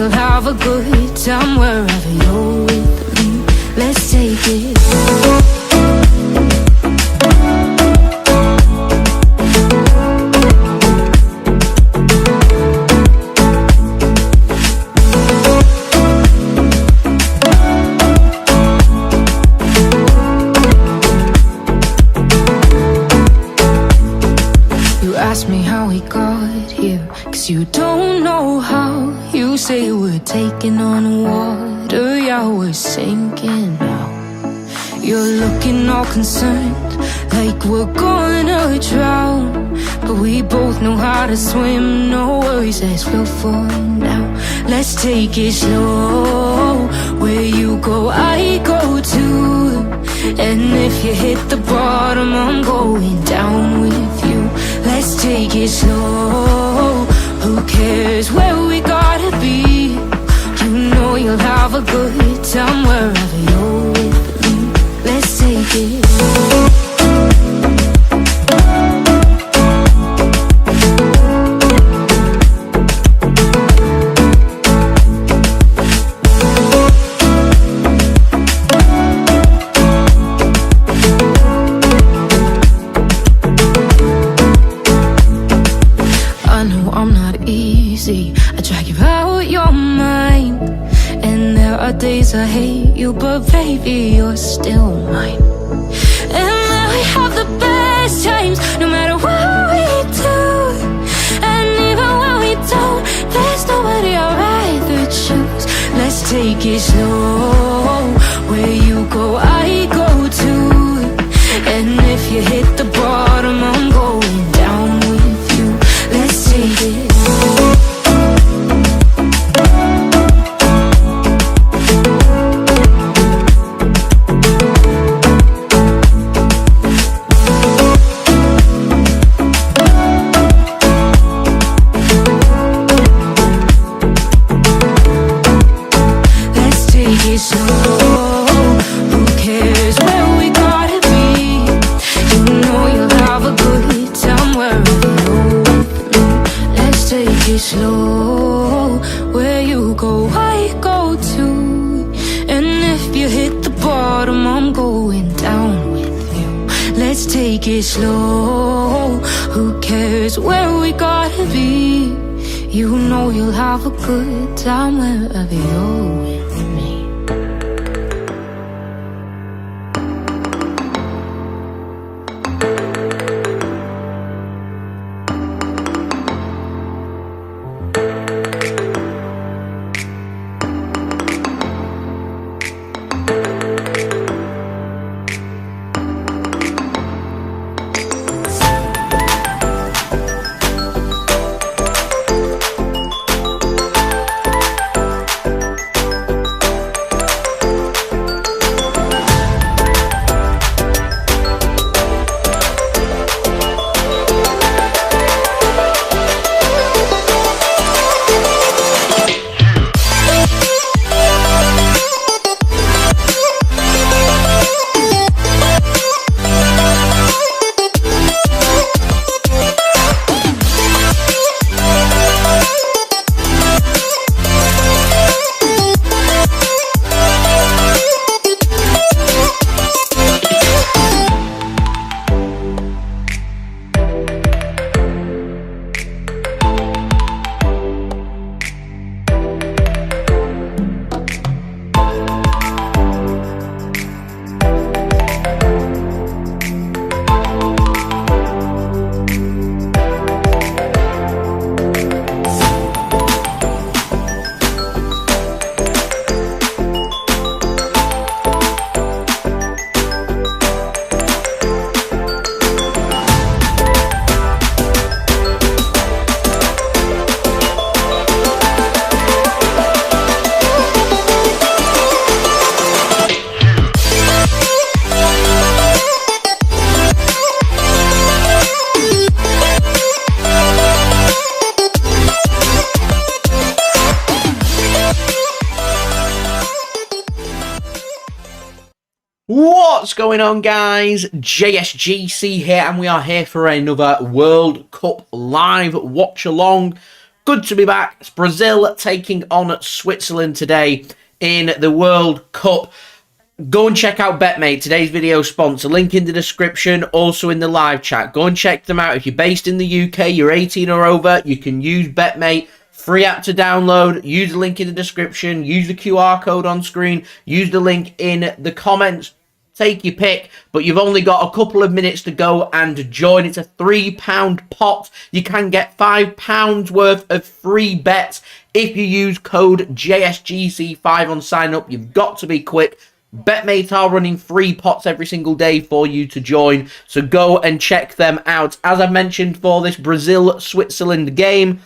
you'll have a good time wherever you're with me. Let's take it. Ask me how we got here, 'cause you don't know how. You say we're taking on water, yeah, we're sinking now. You're looking all concerned, like we're gonna drown. But we both know how to swim, no worries as we'll fall now. Let's take it slow, where you go I go too. And if you hit the bottom, I'm going down with you. Let's take it slow, who cares where we gotta be? You know you'll have a good time wherever you're with me. Let's take it. I drag you out your mind, and there are days I hate you, but baby, you're still mine. And now we have the best times, no matter what we do. And even when we don't, there's nobody I'd rather choose. Let's take it slow, where you go I go too. And if you hit the bottom, I'm going down with you. Let's take it. Slow, where you go I go too. And if you hit the bottom, I'm going down with you. Let's take it slow, who cares where we gotta be? You know you'll have a good time wherever you're with me. What's going on, guys? JSGC here, and we are here for another World Cup live watch along. Good to be back. It's Brazil taking on Switzerland today in the World Cup. Go and check out BetMate, today's video sponsor. Link in the description, also in the live chat. Go and check them out. If you're based in the UK, you're 18 or over, you can use BetMate. Free app to download. Use the link in the description. Use the QR code on screen. Use the link in the comments. Take your pick, but you've only got a couple of minutes to go and join. It's a £3 pot. You can get £5 worth of free bets if you use code JSGC5 on sign up. You've got to be quick. BetMate are running free pots every single day for you to join, so go and check them out. As I mentioned, for this Brazil-Switzerland game,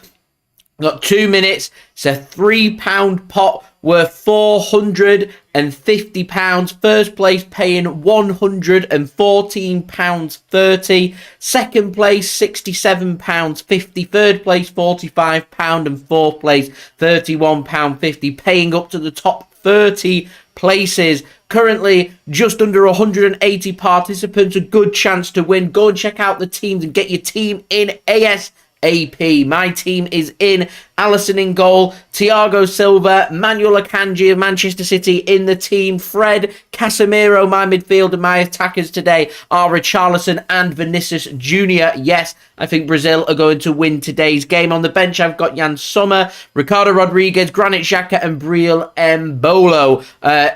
got 2 minutes. It's a £3 pot worth £450. First place paying £114.30. Second place £67.50. Third place £45, and fourth place £31.50. Paying up to the top 30 places. Currently just under 180 participants. A good chance to win. Go and check out the teams and get your team in ASAP. My team is in. Allison in goal, Thiago Silva, Manuel Akanji of Manchester City in the team, Fred, Casemiro, my midfield, and my attackers today are Richarlison and Vinicus Junior. Yes, I think Brazil are going to win today's game. On the bench, I've got Yann, Ricardo Rodriguez, Granit Xhaka, and Breel Embolo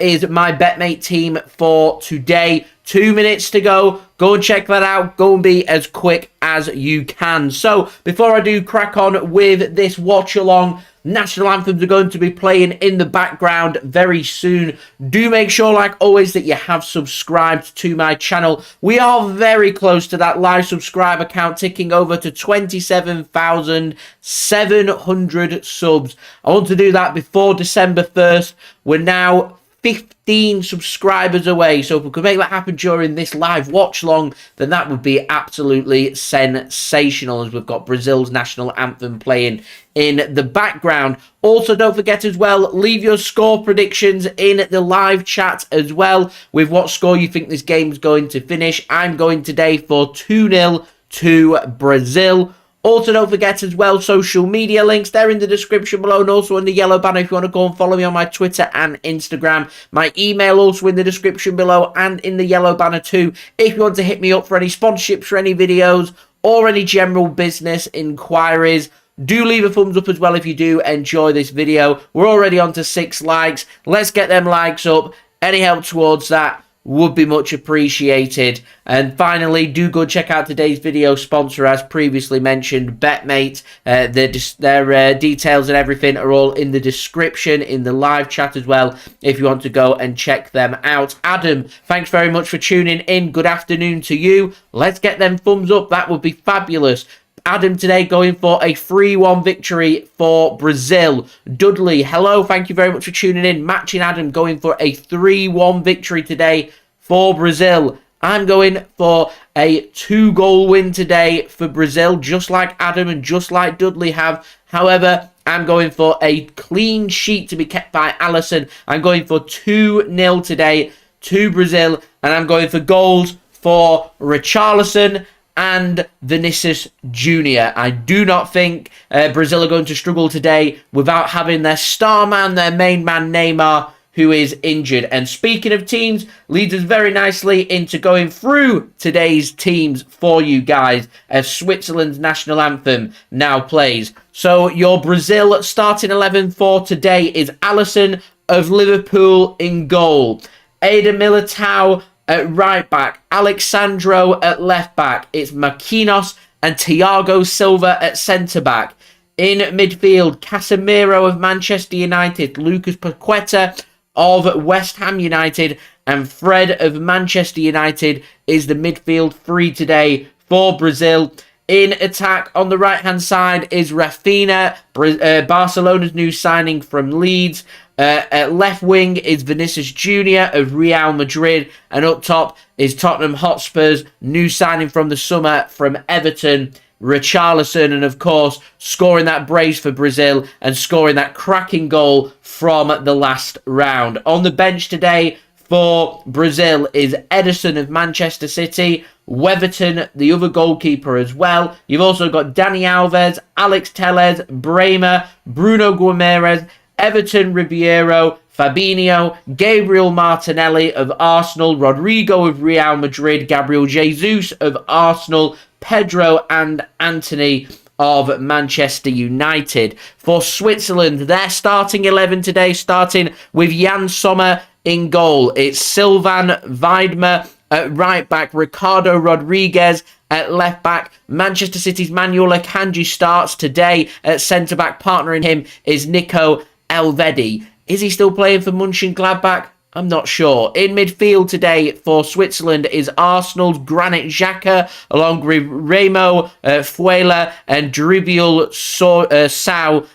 is my BetMate team for today. 2 minutes to go. Go and check that out. Go and be as quick as you can. So, before I do crack on with this watch-along, national anthems are going to be playing in the background very soon. Do make sure, like always, that you have subscribed to my channel. We are very close to that live subscriber count, ticking over to 27,700 subs. I want to do that before December 1st. We're now 15 subscribers away, so if we could make that happen during this live watch long, then that would be absolutely sensational, as we've got Brazil's national anthem playing in the background. Also, don't forget as well, leave your score predictions in the live chat as well, with what score you think this game is going to finish. I'm going today for 2-0 to Brazil. Also, don't forget as well, social media links, they're in the description below, and also in the yellow banner if you want to go and follow me on my Twitter and Instagram. My email also in the description below and in the yellow banner too, if you want to hit me up for any sponsorships for any videos or any general business inquiries. Do leave a thumbs up as well if you do enjoy this video. We're already on to 6 likes. Let's get them likes up. Any help towards that would be much appreciated. And finally, do go check out today's video sponsor, as previously mentioned, BetMate. Their details and everything are all in the description, in the live chat as well, if you want to go and check them out. Adam, thanks very much for tuning in. Good afternoon to you. Let's get them thumbs up. That would be fabulous. Adam today going for a 3-1 victory for Brazil. Dudley, hello, thank you very much for tuning in. Matching Adam going for a 3-1 victory today for Brazil. I'm going for a 2-goal win today for Brazil, just like Adam and just like Dudley have. However, I'm going for a clean sheet to be kept by Allison. I'm going for 2-0 today to Brazil, and I'm going for goals for Richarlison and Vinicus Junior. I do not think Brazil are going to struggle today without having their star man, their main man, Neymar, who is injured. And speaking of teams, leads us very nicely into going through today's teams for you guys, as Switzerland's national anthem now plays. So your Brazil starting 11 for today is Allison of Liverpool in goal, Eder Militao at right back, Alexandro at left back. It's Marquinhos and Thiago Silva at centre back. In midfield, Casemiro of Manchester United, Lucas Paqueta of West Ham United, and Fred of Manchester United is the midfield three today for Brazil. In attack, on the right-hand side is Raphina, Barcelona's new signing from Leeds. At left wing is Vinicus Junior of Real Madrid. And up top is Tottenham Hotspur's new signing from the summer from Everton, Richarlison. And of course, scoring that brace for Brazil and scoring that cracking goal from the last round. On the bench today for Brazil is Ederson of Manchester City, Weverton, the other goalkeeper as well. You've also got Dani Alves, Alex Telles, Bremer, Bruno Guimaraes, Everton Ribeiro, Fabinho, Gabriel Martinelli of Arsenal, Rodrygo of Real Madrid, Gabriel Jesus of Arsenal, Pedro and Anthony of Manchester United. For Switzerland, their starting 11 today, starting with Yann Sommer in goal. It's Sylvain Weidmer at right back, Ricardo Rodriguez at left back. Manchester City's Manuel Akanji starts today at centre back. Partnering him is Nico Elvedi. Is he still playing for Mönchengladbach? I'm not sure. In midfield today for Switzerland is Arsenal's Granit Xhaka, along with Remo Fuela and Gabriel Sau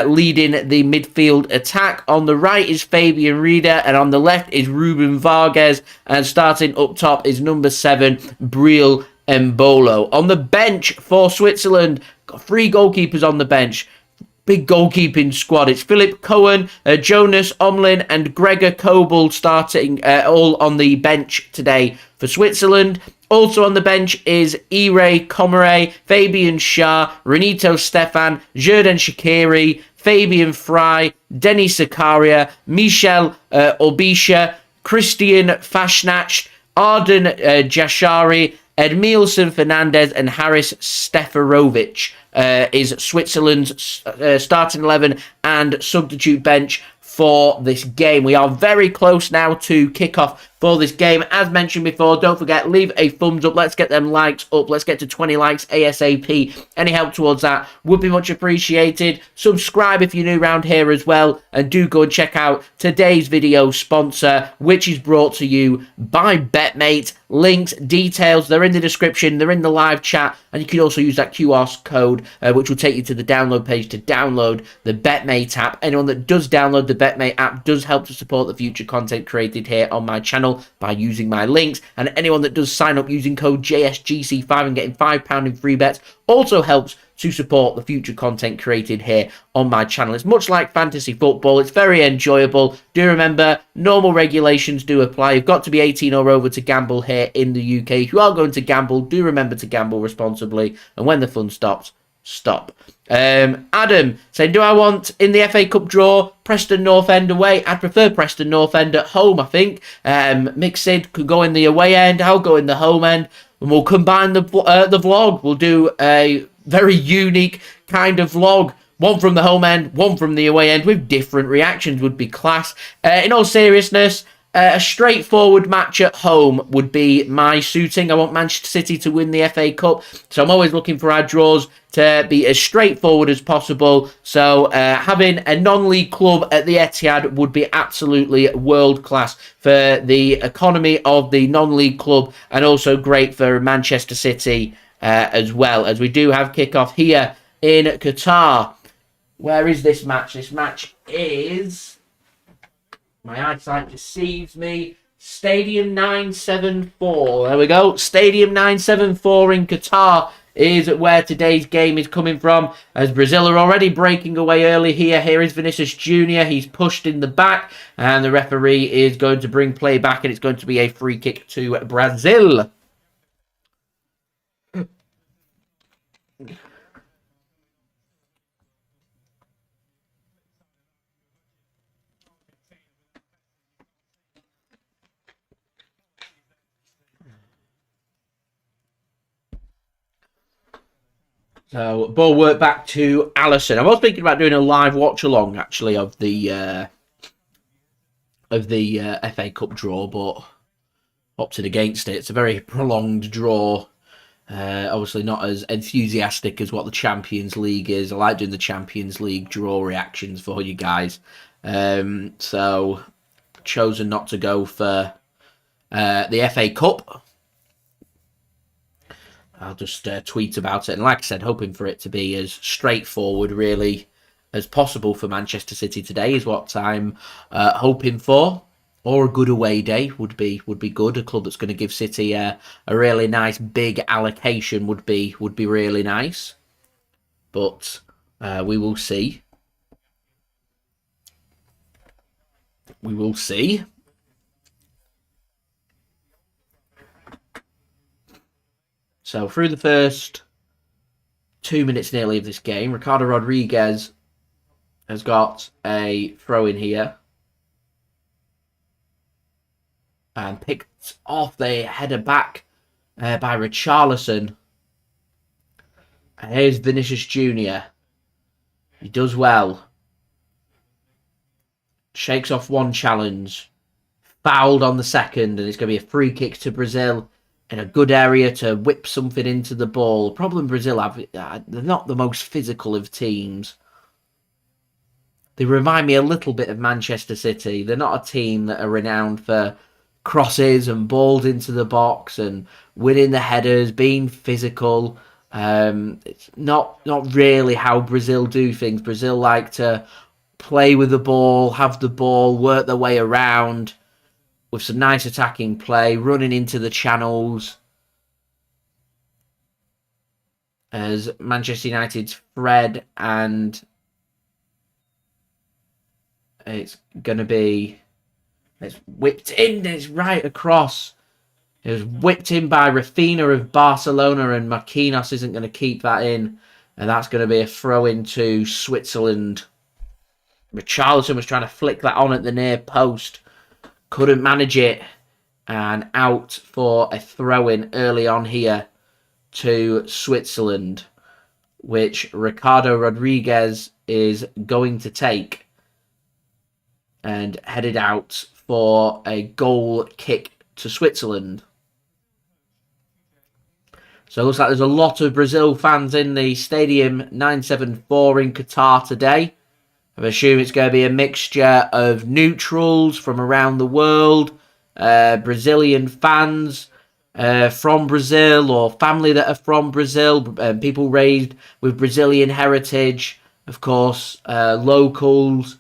leading the midfield attack. On the right is Fabian Schar, and on the left is Ruben Vargas, and starting up top is number 7, Breel Embolo. On the bench for Switzerland, got 3 goalkeepers on the bench. Big goalkeeping squad. It's Philip Cohen, Jonas Omlin and Gregor Kobel starting all on the bench today for Switzerland. Also on the bench is Ire Komare, Fabian Schar, Renito Stefan, Xherdan Shaqiri, Fabian Fry, Denis Zakaria, Michel Obisha, Christian Fasnacht, Arden Jashari, Edmilson Fernandez and Haris Stefarovic is Switzerland's starting 11 and substitute bench for this game. We are very close now to kickoff for this game. As mentioned before, don't forget, leave a thumbs up. Let's get them likes up. Let's get to 20 likes ASAP. Any help towards that would be much appreciated. Subscribe if you're new around here as well. And do go and check out today's video sponsor, which is brought to you by BetMate. Links, details, they're in the description. They're in the live chat. And you can also use that QR code, which will take you to the download page to download the BetMate app. Anyone that does download the BetMate app does help to support the future content created here on my channel by using my links, and anyone that does sign up using code JSGC5 and getting £5 in free bets also helps to support the future content created here on my channel. It's much like fantasy football. It's very enjoyable. Do remember, normal regulations do apply. You've got to be 18 or over to gamble here in the UK. If you are going to gamble, do remember to gamble responsibly, and when the fun stops, stop. Adam saying, do I want in the FA Cup draw Preston North End away? I'd prefer Preston North End at home, I think. Mixed could go in the away end. I'll go in the home end, and we'll combine the vlog. We'll do a very unique kind of vlog. One from the home end, one from the away end, with different reactions. Would be class. In all seriousness, a straightforward match at home would be my suiting. I want Manchester City to win the FA Cup, so I'm always looking for our draws to be as straightforward as possible. So having a non-league club at the Etihad would be absolutely world class for the economy of the non-league club, and also great for Manchester City as well, as we do have kickoff here in Qatar. Where is this match? This match is... my eyesight deceives me. Stadium 974. There we go. Stadium 974 in Qatar is where today's game is coming from, as Brazil are already breaking away early here. Here is Vinicus Junior. He's pushed in the back, and the referee is going to bring play back, and it's going to be a free kick to Brazil. So, ball work back to Allison. I was thinking about doing a live watch-along, actually, of the FA Cup draw, but opted against it. It's a very prolonged draw. Obviously not as enthusiastic as what the Champions League is. I like doing the Champions League draw reactions for you guys. So, chosen not to go for the FA Cup. I'll just tweet about it. And like I said, hoping for it to be as straightforward, really, as possible for Manchester City today is what I'm hoping for. Or a good away day would be good. A club that's going to give City a really nice big allocation would be really nice. But we will see. We will see. So through the first 2 minutes nearly of this game, Ricardo Rodriguez has got a throw in here. And picked off the header back by Richarlison. And here's Vinicus Junior. He does well. Shakes off one challenge. Fouled on the second, and it's going to be a free kick to Brazil in a good area to whip something into the ball. The problem Brazil have, they're not the most physical of teams. They remind me a little bit of Manchester City. They're not a team that are renowned for crosses and balls into the box and winning the headers, being physical. It's not really how Brazil do things. Brazil like to play with the ball, have the ball, work their way around with some nice attacking play, running into the channels. As Manchester United's Fred, and it's going to be... It's whipped in, it's right across. It was whipped in by Raphina of Barcelona, and Marquinhos isn't going to keep that in. And that's going to be a throw into Switzerland. Richarlison was trying to flick that on at the near post. Couldn't manage it. And out for a throw-in early on here to Switzerland, which Ricardo Rodriguez is going to take. And headed out for a goal kick to Switzerland. So it looks like there's a lot of Brazil fans in the Stadium 974 in Qatar today. I assume it's going to be a mixture of neutrals from around the world, Brazilian fans from Brazil, or family that are from Brazil, people raised with Brazilian heritage, of course, locals,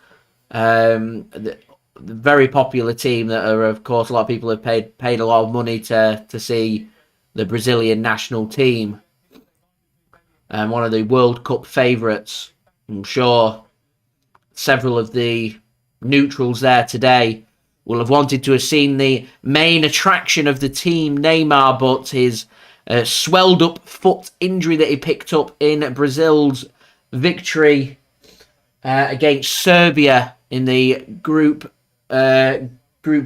the very popular team that are, of course, a lot of people have paid a lot of money to see the Brazilian national team, and one of the World Cup favourites. I'm sure several of the neutrals there today will have wanted to have seen the main attraction of the team, Neymar, but his swelled up foot injury that he picked up in Brazil's victory against Serbia in the Group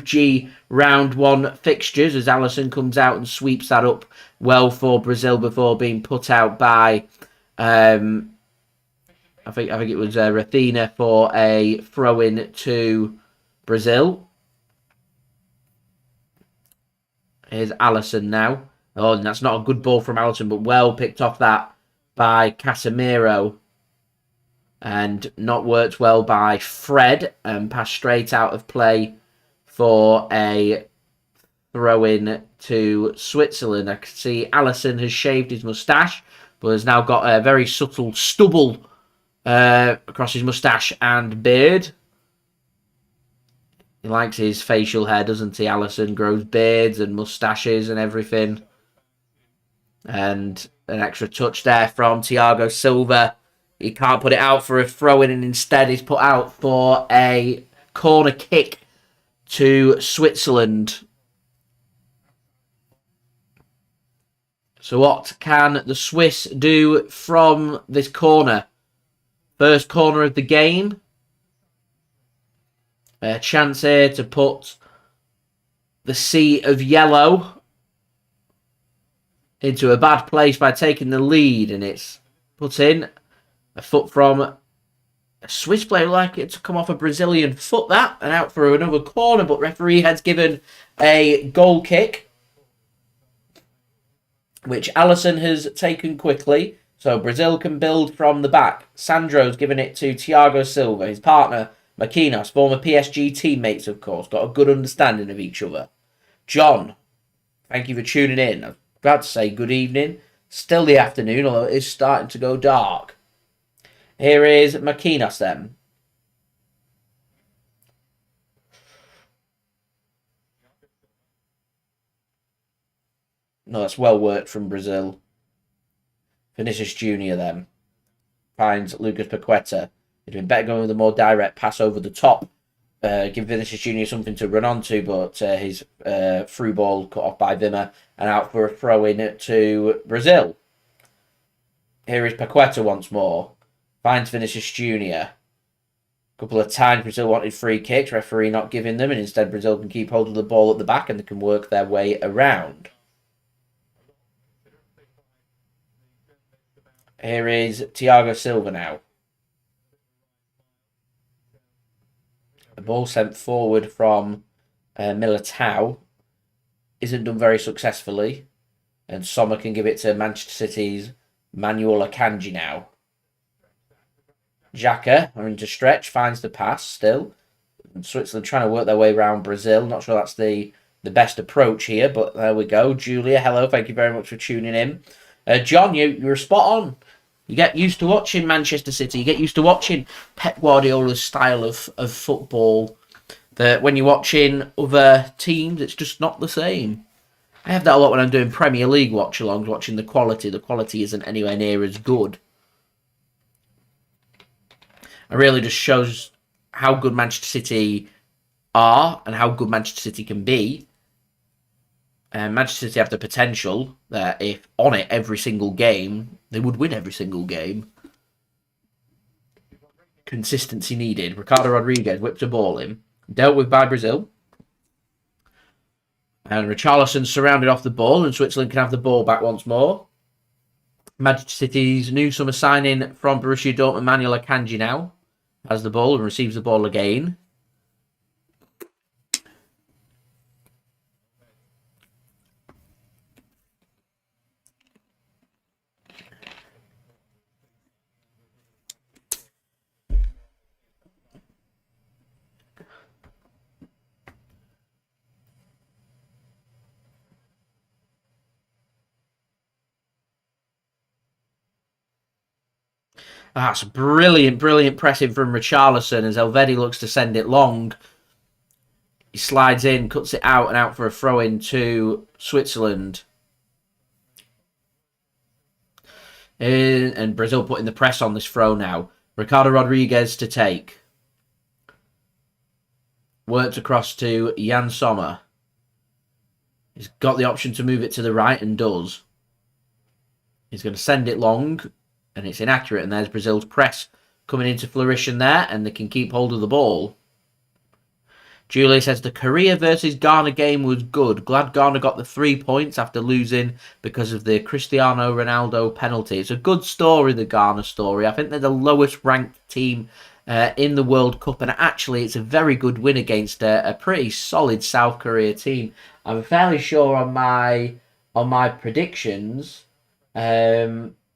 G round 1 fixtures, as Allison comes out and sweeps that up well for Brazil before being put out by I think it was Raphina for a throw-in to Brazil. Here's Allison now. Oh, and that's not a good ball from Allison, but well picked off that by Casemiro. And not worked well by Fred, and passed straight out of play for a throw-in to Switzerland. I can see Allison has shaved his moustache, but has now got a very subtle stubble across his moustache and beard. He likes his facial hair, doesn't he? Allison grows beards and moustaches and everything. And an extra touch there from Thiago Silva. He can't put it out for a throw-in, and instead he's put out for a corner kick to Switzerland. So what can the Swiss do from this corner? First corner of the game. A chance here to put the sea of yellow into a bad place by taking the lead, and it's put in. A foot from a Swiss player, like it to come off a Brazilian foot, that, and out for another corner, but referee has given a goal kick, which Allison has taken quickly, so Brazil can build from the back. Sandro's given it to Thiago Silva, his partner, Marquinhos, former PSG teammates, of course, got a good understanding of each other. John, thank you for tuning in. I'm about to say good evening. Still the afternoon, although it is starting to go dark. Here is Marquinhos then. No, that's well worked from Brazil. Vinicus Junior then finds Lucas Paqueta. It'd been better going with a more direct pass over the top give Vinicus Junior something to run onto, but his through ball cut off by Wimmer and out for a throw in to Brazil. Here is Paqueta once more. Finds Vinicus Junior. A couple of times Brazil wanted free kicks, referee not giving them, and instead Brazil can keep hold of the ball at the back and they can work their way around. Here is Thiago Silva now. The ball sent forward from Militao isn't done very successfully. And Sommer can give it to Manchester City's Manuel Akanji now. Xhaka, or into stretch, finds the pass still. Switzerland trying to work their way around Brazil. Not sure that's the best approach here, but there we go. Julia, hello, thank you very much for tuning in. John, you're spot on. You get used to watching Manchester City. You get used to watching Pep Guardiola's style of football. That when you're watching other teams, it's just not the same. I have that a lot when I'm doing Premier League watch-alongs, watching the quality. The quality isn't anywhere near as good. It really just shows how good Manchester City are and how good Manchester City can be. And Manchester City have the potential that if on it every single game, they would win every single game. Consistency needed. Ricardo Rodriguez whipped a ball in. Dealt with by Brazil. And Richarlison surrounded off the ball and Switzerland can have the ball back once more. Manchester City's new summer signing from Borussia Dortmund, Manuel Akanji now has the ball and receives the ball again. That's brilliant pressing from Richarlison as Elvedi looks to send it long. He slides in, cuts it out and out for a throw-in to Switzerland. And Brazil putting the press on this throw now. Ricardo Rodriguez to take. Worked across to Yann Sommer. He's got the option to move it to the right and does. He's going to send it long. And it's inaccurate. And there's Brazil's press coming into flourish there. And they can keep hold of the ball. Julie says the Korea versus Ghana game was good. Glad Ghana got the 3 points after losing because of the Cristiano Ronaldo penalty. It's a good story, the Ghana story. I think they're the lowest ranked team in the World Cup. And actually, it's a very good win against a pretty solid South Korea team. I'm fairly sure on my predictions,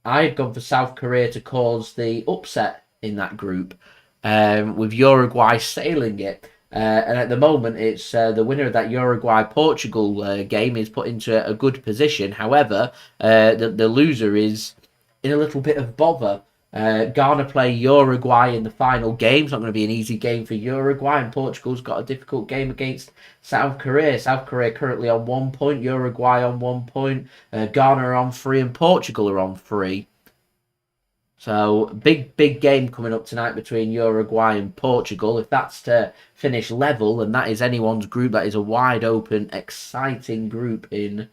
I had gone for South Korea to cause the upset in that group, with Uruguay sailing it. And at the moment, it's the winner of that Uruguay-Portugal game is put into a good position. However, the loser is in a little bit of bother. Ghana play Uruguay in the final game. It's not going to be an easy game for Uruguay, and Portugal's got a difficult game against South Korea. South Korea currently on 1 point, Uruguay on 1 point, Ghana are on 3, and Portugal are on 3. So, big game coming up tonight between Uruguay and Portugal. If that's to finish level, and that is anyone's group, that is a wide open, exciting group in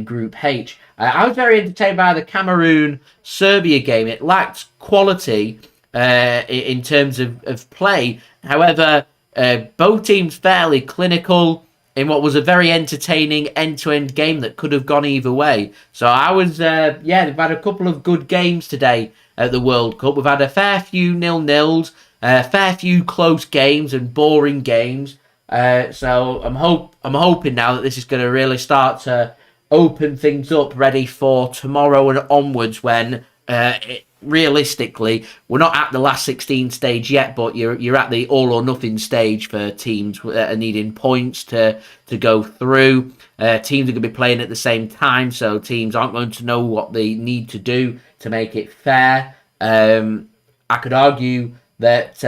Group H. I was very entertained by the Cameroon-Serbia game. It lacked quality in terms of play. However, both teams fairly clinical in what was a very entertaining end-to-end game that could have gone either way. So I was, they've had a couple of good games today at the World Cup. We've had a fair few 0-0s, a fair few close games and boring games. So I'm hoping now that this is going to really start to open things up, ready for tomorrow and onwards when, realistically, we're not at the last 16 stage yet, but you're at the all or nothing stage for teams that are needing points to go through. Teams are going to be playing at the same time, so teams aren't going to know what they need to do to make it fair. I could argue that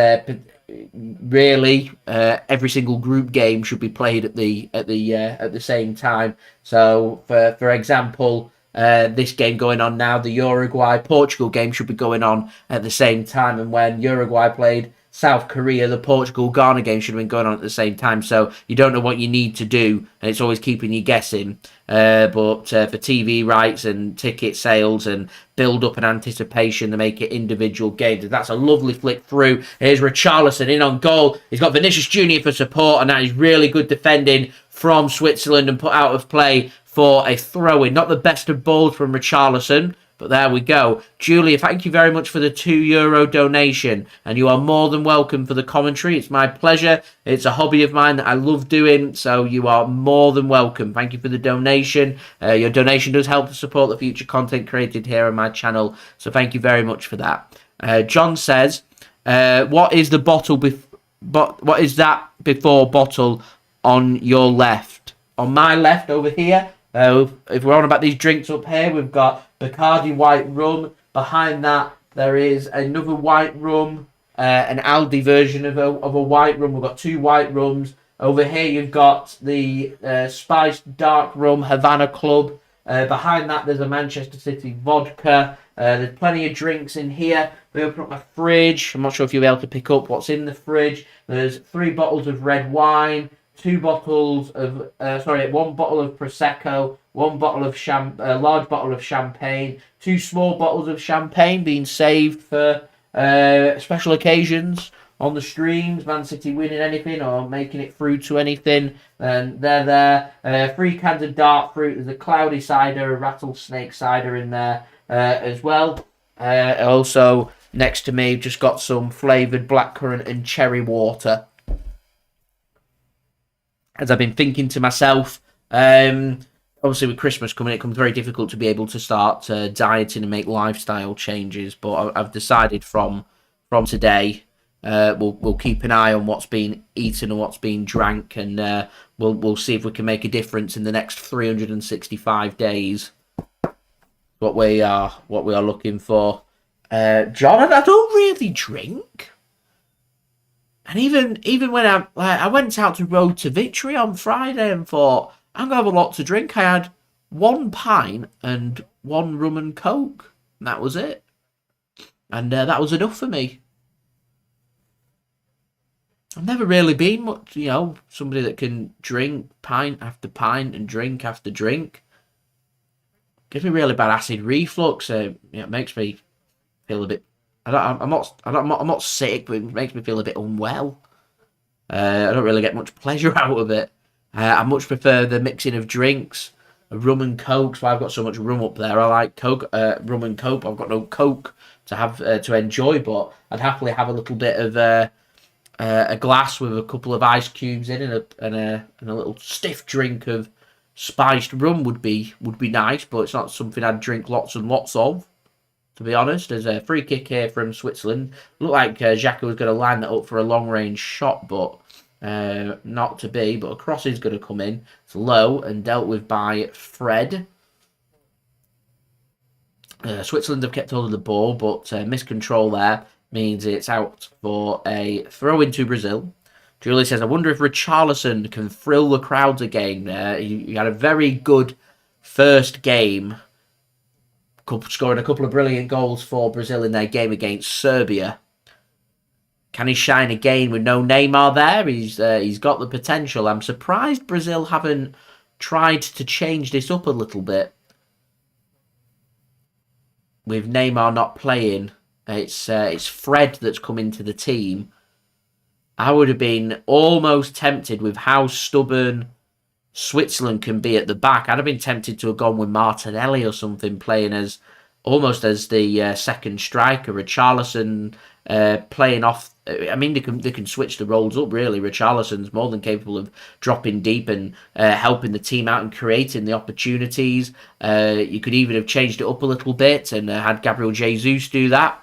really every single group game should be played at the same time. So for example, this game going on now, the Uruguay-Portugal game should be going on at the same time. And when Uruguay played South Korea, the Portugal-Ghana game should have been going on at the same time. So you don't know what you need to do, and it's always keeping you guessing. But for TV rights and ticket sales and build-up and anticipation, they make it individual games. That's a lovely flick through. Here's Richarlison in on goal. He's got Vinicus Junior for support, and that is really good defending from Switzerland and put out of play for a throw-in. Not the best of balls from Richarlison, but there we go. Julia, thank you very much for the €2 donation, and you are more than welcome for the commentary. It's my pleasure. It's a hobby of mine that I love doing, so you are more than welcome. Thank you for the donation. Your donation does help to support the future content created here on my channel, so thank you very much for that. John says, what is the bottle what is that before bottle on your left? On my left over here, if we're on about these drinks up here, we've got Bacardi white rum. Behind that, there is another white rum, an Aldi version of a white rum. We've got 2 white rums. Over here, you've got the spiced dark rum Havana Club. Behind that, there's a Manchester City vodka. There's plenty of drinks in here. We open up my fridge. I'm not sure if you'll be able to pick up what's in the fridge. There's 3 bottles of red wine, 2 bottles of, 1 bottle of Prosecco, 1 bottle of large bottle of champagne, 2 small bottles of champagne being saved for special occasions on the streams, Man City winning anything or making it through to anything, and they're there. 3 cans of dark fruit. There's a cloudy cider, a rattlesnake cider in there as well. Also, next to me, just got some flavoured blackcurrant and cherry water. As I've been thinking to myself, obviously with Christmas coming, it becomes very difficult to be able to start dieting and make lifestyle changes. But I've decided from today, we'll keep an eye on what's being eaten and what's being drank, and we'll see if we can make a difference in the next 365 days. What we are looking for. John, I don't really drink. And even when I went out to Road to Victory on Friday and thought, I'm going to have a lot to drink, I had 1 pint and 1 rum and coke. And that was it. And that was enough for me. I've never really been much, somebody that can drink pint after pint and drink after drink. Gives me really bad acid reflux. It makes me feel a bit. I'm not sick, but it makes me feel a bit unwell. I don't really get much pleasure out of it. I much prefer the mixing of drinks, rum and coke. So I've got so much rum up there. I like coke, rum and coke. I've got no coke to have to enjoy, but I'd happily have a little bit of a glass with a couple of ice cubes in and a little stiff drink of spiced rum would be nice. But it's not something I'd drink lots and lots of. To be honest, there's a free kick here from Switzerland. Looked like Xhaka was going to line that up for a long-range shot, but not to be. But a cross is going to come in. It's low and dealt with by Fred. Switzerland have kept hold of the ball, but miscontrol there means it's out for a throw into Brazil. Julie says, I wonder if Richarlison can thrill the crowds again. He had a very good first game, scoring a couple of brilliant goals for Brazil in their game against Serbia. Can he shine again with no Neymar there? He's got the potential. I'm surprised Brazil haven't tried to change this up a little bit. With Neymar not playing, it's Fred that's come into the team. I would have been almost tempted with how stubborn Switzerland can be at the back. I'd have been tempted to have gone with Martinelli or something, playing as almost as the second striker. Richarlison playing off. I mean, they can switch the roles up, really. Richarlison's more than capable of dropping deep and helping the team out and creating the opportunities. You could even have changed it up a little bit and had Gabriel Jesus do that.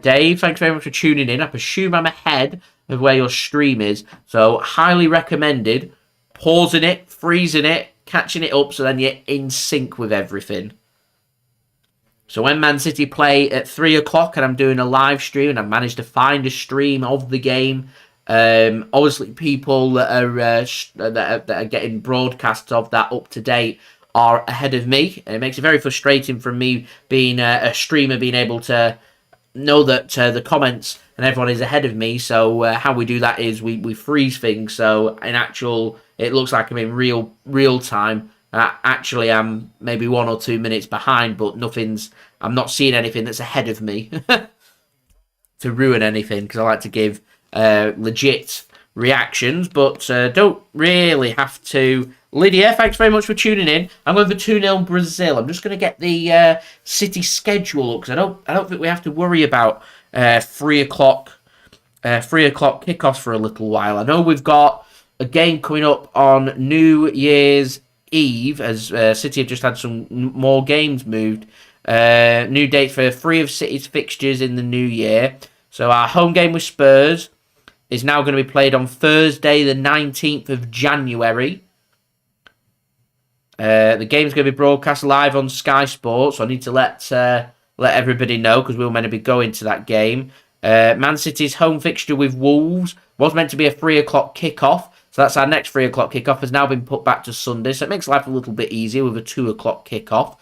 Dave, thanks very much for tuning in. I presume I'm ahead of where your stream is, so highly recommended pausing it, freezing it, catching it up, so then you're in sync with everything. So when Man City play at 3 o'clock and I'm doing a live stream and I've managed to find a stream of the game, obviously people that are getting broadcasts of that up to date are ahead of me. It makes it very frustrating for me being a streamer, being able to know that the comments and everyone is ahead of me. So how we do that is we freeze things. So in actual, it looks like I'm in real time. Actually, I'm maybe 1 or 2 minutes behind, but I'm not seeing anything that's ahead of me to ruin anything, because I like to give legit reactions, but don't really have to. Lydia, thanks very much for tuning in. I'm going for 2-0 Brazil. I'm just going to get the City schedule up, because I don't think we have to worry about 3 o'clock kickoffs for a little while. I know we've got a game coming up on New Year's Eve, as City have just had some more games moved. New date for 3 of City's fixtures in the new year. So our home game with Spurs is now going to be played on Thursday, the 19th of January. The game's going to be broadcast live on Sky Sports. So I need to let everybody know, because we were meant to be going to that game. Man City's home fixture with Wolves was meant to be a 3 o'clock kickoff. So that's our next 3 o'clock kickoff, has now been put back to Sunday. So it makes life a little bit easier with a 2 o'clock kickoff.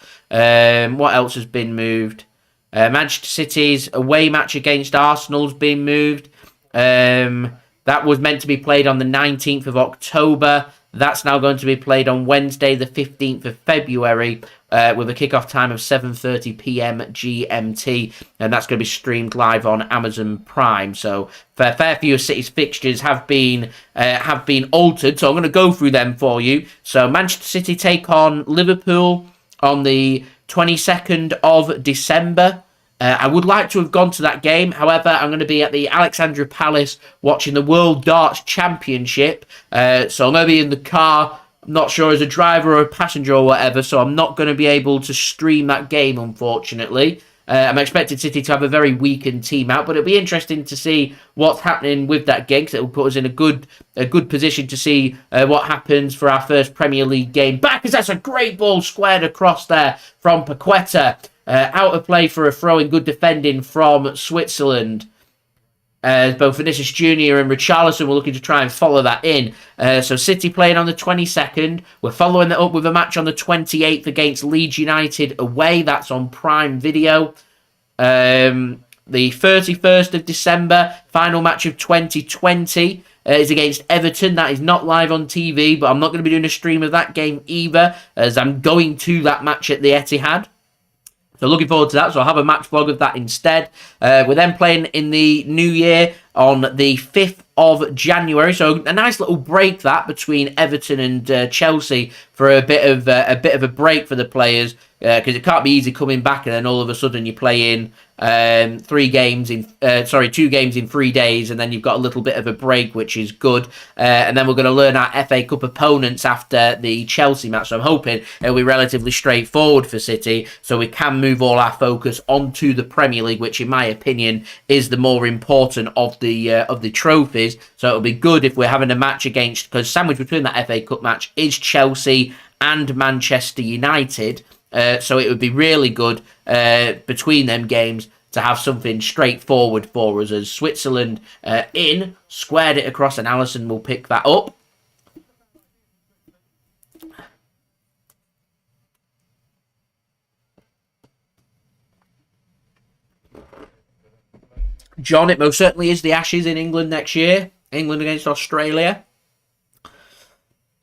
What else has been moved? Manchester City's away match against Arsenal's been moved. That was meant to be played on the 19th of October. That's now going to be played on Wednesday, the 15th of February, with a kickoff time of 7:30 p.m. GMT, and that's going to be streamed live on Amazon Prime. So, a fair few of City's fixtures have been altered. So I'm going to go through them for you. So Manchester City take on Liverpool on the 22nd of December. I would like to have gone to that game. However, I'm going to be at the Alexandra Palace watching the World Darts Championship. So I'm going to be in the car. I'm not sure as a driver or a passenger or whatever. So I'm not going to be able to stream that game, unfortunately. I'm expecting City to have a very weakened team out, but it'll be interesting to see what's happening with that game, because it will put us in a good position to see what happens for our first Premier League game back. Because that's a great ball squared across there from Paqueta. Out of play for a throw in, good defending from Switzerland. Both Vinicus Junior and Richarlison were looking to try and follow that in. So City playing on the 22nd. We're following that up with a match on the 28th against Leeds United away. That's on Prime Video. The 31st of December, final match of 2020, is against Everton. That is not live on TV, but I'm not going to be doing a stream of that game either, as I'm going to that match at the Etihad. So looking forward to that. So I'll have a match vlog of that instead. We're then playing in the new year on the 5th of January. So a nice little break that between Everton and Chelsea, for a bit of a break for the players, because it can't be easy coming back and then all of a sudden you're playing 2 games in 3 days, and then you've got a little bit of a break, which is good. And then we're going to learn our FA Cup opponents after the Chelsea match. So I'm hoping it'll be relatively straightforward for City, so we can move all our focus onto the Premier League, which in my opinion is the more important of the trophies. So it'll be good if we're having a match against, because sandwiched between that FA Cup match is Chelsea and Manchester United. So it would be really good between them games to have something straightforward for us, as Switzerland squared it across, and Allison will pick that up. John, it most certainly is the Ashes in England next year. England against Australia.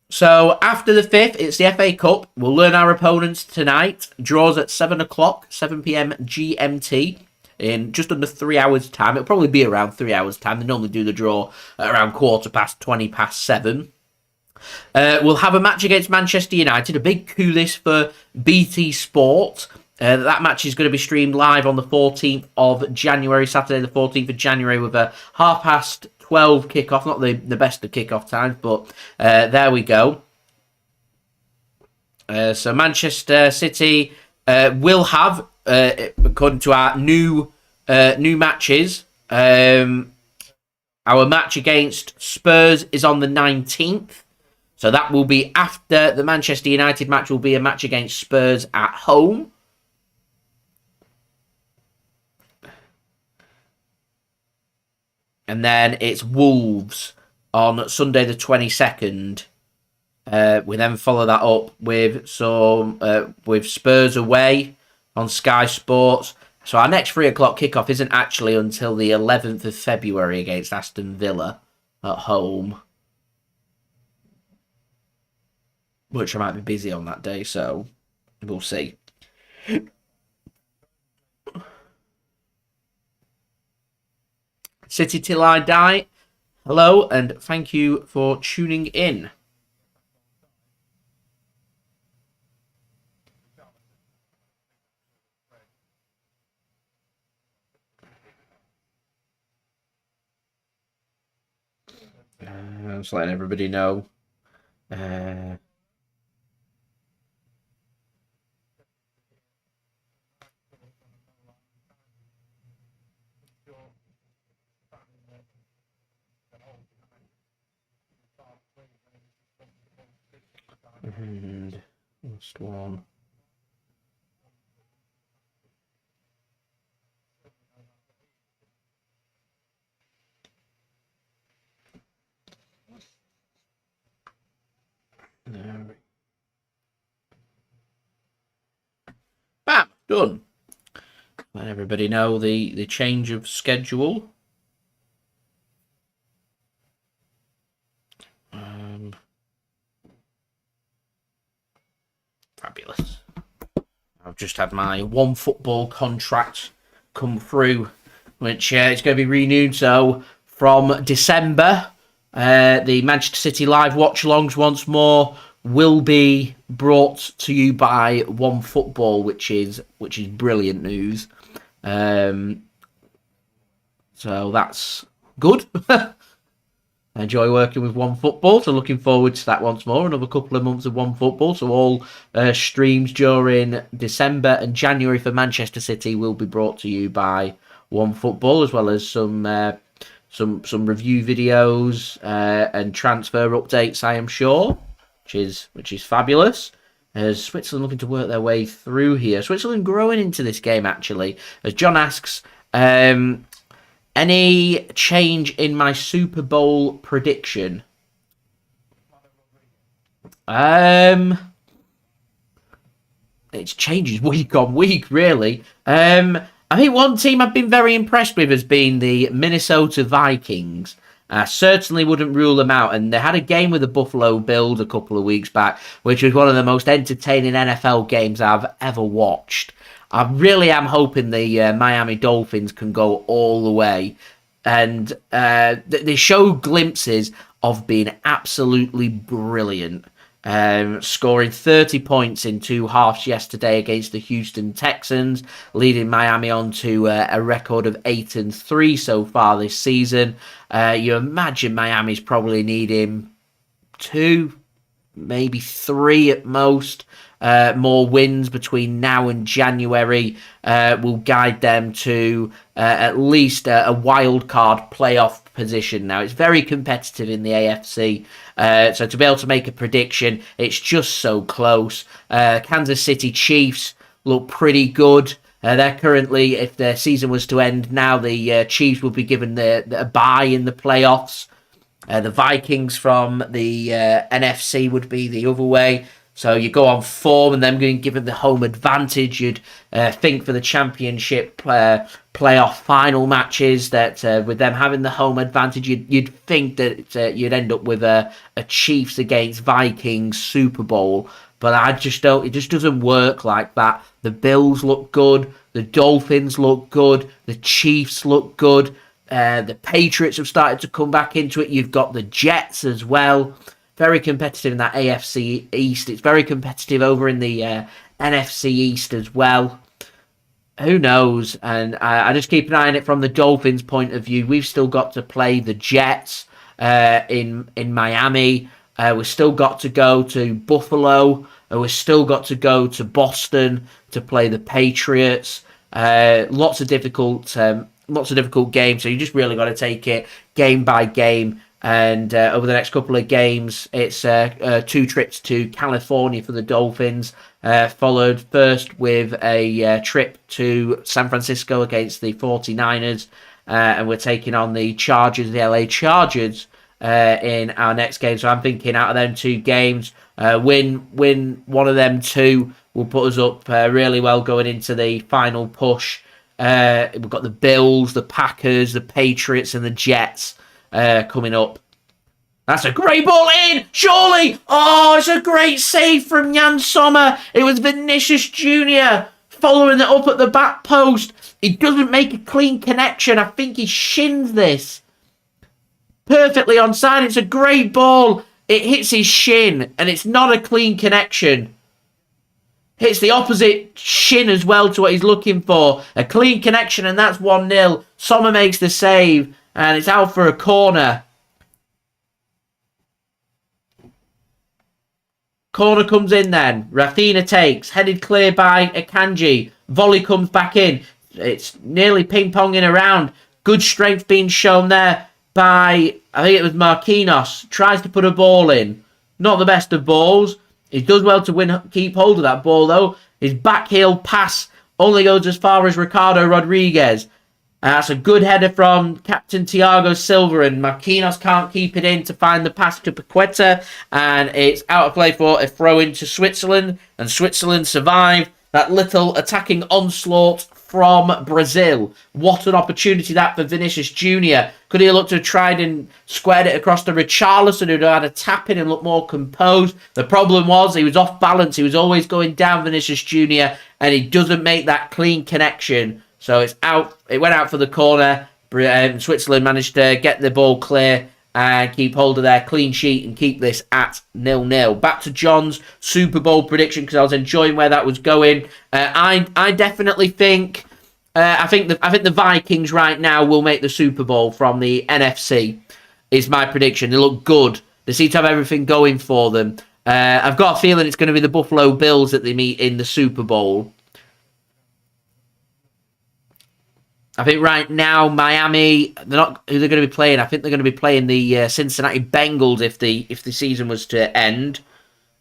So after the 5th, it's the FA Cup. We'll learn our opponents tonight. Draws at 7 o'clock, 7 p.m. GMT, in just under 3 hours' time. It'll probably be around 3 hours' time. They normally do the draw at around 7:15. We'll have a match against Manchester United. A big coup this for BT Sport. That match is going to be streamed live on the 14th of January, Saturday the 14th of January, with a 12:30 kickoff. Not the best of kickoff times, but there we go. So Manchester City will have, according to our new matches, our match against Spurs is on the 19th. So that will be after the Manchester United match. Will be a match against Spurs at home. And then it's Wolves on Sunday the 22nd. We then follow that up with with Spurs away on Sky Sports. So our next 3 o'clock kickoff isn't actually until the 11th of February against Aston Villa at home. Which I might be busy on that day, so we'll see. City Till I Die. Hello, and thank you for tuning in. Just letting everybody know. And last one. Bam! Done. Let everybody know the change of schedule. Fabulous. I've just had my OneFootball contract come through, which is going to be renewed. So from December, the Manchester City live watch-alongs once more will be brought to you by OneFootball, which is brilliant news. So that's good. I enjoy working with OneFootball, so looking forward to that once more. Another couple of months of OneFootball, so all streams during December and January for Manchester City will be brought to you by OneFootball, as well as some review videos and transfer updates, I am sure, which is fabulous. As Switzerland looking to work their way through here. Switzerland growing into this game, actually. As John asks, any change in my Super Bowl prediction? It changes week on week, really. I think one team I've been very impressed with has been the Minnesota Vikings. I certainly wouldn't rule them out. And they had a game with the Buffalo Bills a couple of weeks back, which was one of the most entertaining NFL games I've ever watched. I really am hoping the Miami Dolphins can go all the way. And they show glimpses of being absolutely brilliant. Scoring 30 points in 2 halves yesterday against the Houston Texans, leading Miami on to a record of 8-3 so far this season. You imagine Miami's probably needing 2, maybe 3 at most. More wins between now and January will guide them to at least a wild card playoff position. Now, it's very competitive in the AFC, so to be able to make a prediction, it's just so close. Kansas City Chiefs look pretty good. They're currently, if their season was to end now, the Chiefs would be given a bye in the playoffs. The Vikings from the NFC would be the other way. So you go on form and them being given the home advantage. You'd think for the championship playoff final matches that with them having the home advantage, you'd think that you'd end up with a Chiefs against Vikings Super Bowl. But I just don't. It just doesn't work like that. The Bills look good. The Dolphins look good. The Chiefs look good. The Patriots have started to come back into it. You've got the Jets as well. Very competitive in that AFC East. It's very competitive over in the NFC East as well. Who knows? And I just keep an eye on it from the Dolphins' point of view. We've still got to play the Jets in Miami. We've still got to go to Buffalo. We've still got to go to Boston to play the Patriots. Lots of difficult games. So you just really got to take it game by game. And over the next couple of games, it's 2 trips to California for the Dolphins, followed first with a trip to San Francisco against the 49ers, and we're taking on the LA Chargers, in our next game. So I'm thinking out of them 2 games, win one of them 2 will put us up really well going into the final push We've got the Bills, the Packers, the Patriots, and the Jets coming up. That's a great ball in, surely. Oh, it's a great save from Yann Sommer. It was Vinicus Junior following it up at the back post. He doesn't make a clean connection. I think he shins this. Perfectly onside. It's a great ball. It hits his shin, and it's not a clean connection. Hits the opposite shin as well to what he's looking for. A clean connection, and that's 1-0. Sommer makes the save, and it's out for a corner. Corner comes in then. Raphina takes. Headed clear by Akanji. Volley comes back in. It's nearly ping-ponging around. Good strength being shown there by, I think it was Marquinhos. Tries to put a ball in. Not the best of balls. He does well to keep hold of that ball, though. His backheel pass only goes as far as Ricardo Rodriguez. That's a good header from Captain Thiago Silva, and Marquinhos can't keep it in to find the pass to Paqueta, and it's out of play for a throw into Switzerland, and Switzerland survive that little attacking onslaught from Brazil. What an opportunity that for Vinicus Junior. Could he have looked to have tried and squared it across to Richarlison, who'd had a tap in and looked more composed? The problem was he was off balance. He was always going down, Vinicus Junior, and he doesn't make that clean connection. So it's out. It went out for the corner. Switzerland managed to get the ball clear and keep hold of their clean sheet and keep this at 0-0. Back to John's Super Bowl prediction, because I was enjoying where that was going. I definitely think I think the Vikings right now will make the Super Bowl from the NFC. Is my prediction. They look good. They seem to have everything going for them. I've got a feeling it's going to be the Buffalo Bills that they meet in the Super Bowl. I think right now, Miami, they're not who they're going to be playing. I think they're going to be playing the Cincinnati Bengals if the season was to end.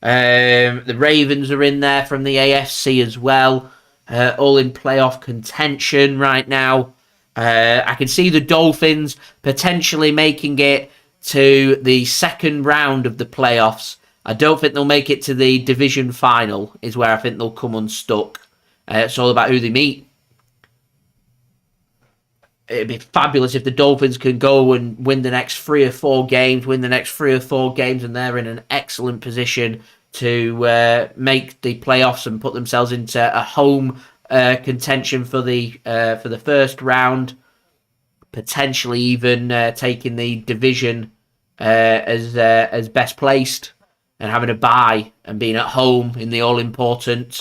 The Ravens are in there from the AFC as well, all in playoff contention right now. I can see the Dolphins potentially making it to the second round of the playoffs. I don't think they'll make it to the division final, is where I think they'll come unstuck. It's all about who they meet. It'd be fabulous if the Dolphins can go and win the next 3 or 4 games, and they're in an excellent position to make the playoffs and put themselves into a home contention for the first round, potentially even taking the division as best placed and having a bye and being at home in the all important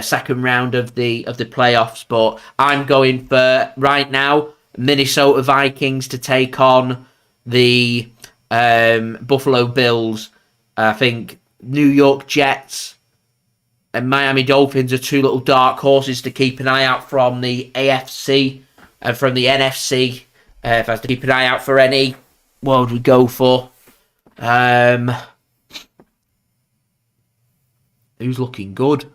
second round of the playoffs. But I'm going for right now Minnesota Vikings to take on the Buffalo Bills. I think New York Jets and Miami Dolphins are 2 little dark horses to keep an eye out from the AFC and from the NFC. If I was to keep an eye out for any, what would we go for? Who's looking good?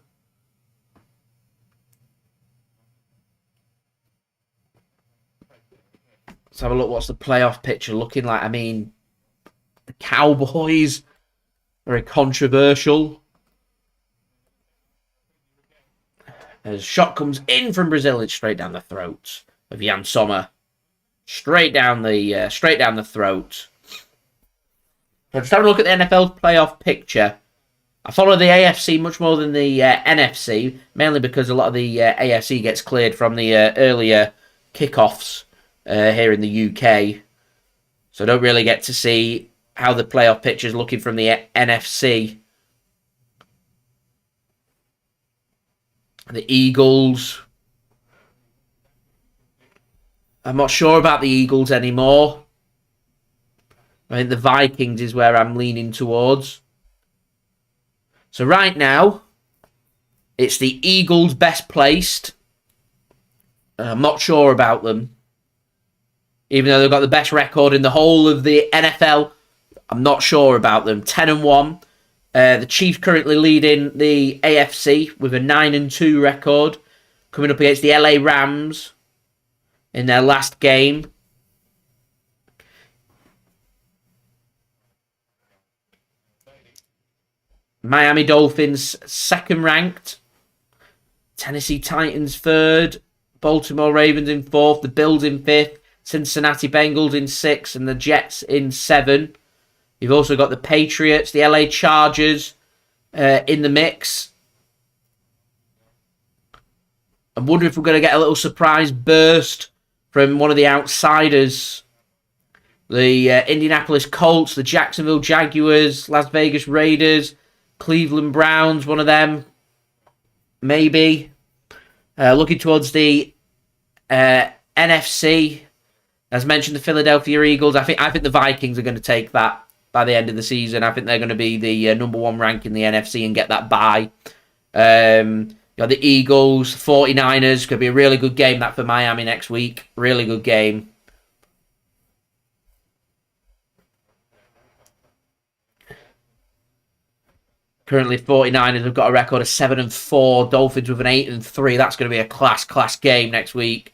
Let's have a look. What's the playoff picture looking like? I mean, the Cowboys, very controversial. As shot comes in from Brazil, it's straight down the throat of Yann Sommer. Straight down the throat. So just have a look at the NFL playoff picture. I follow the AFC much more than the NFC, mainly because a lot of the AFC gets cleared from the earlier kickoffs here in the UK. So I don't really get to see how the playoff picture is looking from the NFC. The Eagles. I'm not sure about the Eagles anymore. I think the Vikings is where I'm leaning towards. So right now, it's the Eagles best placed. I'm not sure about them. Even though they've got the best record in the whole of the NFL, I'm not sure about them. 10-1. The Chiefs currently leading the AFC with a 9-2 record, coming up against the LA Rams in their last game. Miami Dolphins second ranked Tennessee Titans 3rd. Baltimore Ravens in 4th. The Bills in 5th. Cincinnati Bengals in 6th. And the Jets in 7th. You've also got the Patriots, the LA Chargers in the mix. I'm wondering if we're going to get a little surprise burst from one of the outsiders. The Indianapolis Colts, the Jacksonville Jaguars, Las Vegas Raiders, Cleveland Browns, one of them. Maybe. Looking towards the NFC, as mentioned, the Philadelphia Eagles. I think the Vikings are going to take that by the end of the season. I think they're going to be the number 1 rank in the NFC and get that bye. You got the Eagles, 49ers. Could be a really good game that for Miami next week. Really good game. Currently, 49ers have got a record of 7-4. Dolphins with an 8-3. That's going to be a class game next week.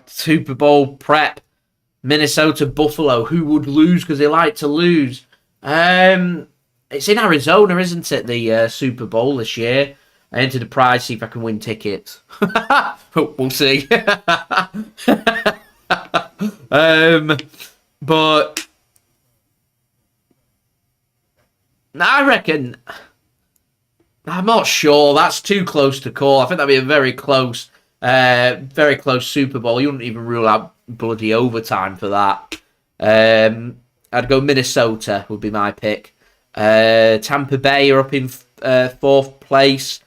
Super Bowl prep. Minnesota Buffalo. Who would lose because they like to lose? It's in Arizona, isn't it? The Super Bowl this year. I entered the prize, see if I can win tickets. We'll see. But I reckon, I'm not sure. That's too close to call. I think that'd be a very close Super Bowl. You wouldn't even rule out bloody overtime for that. I'd go Minnesota would be my pick. Tampa Bay are up in 4th place.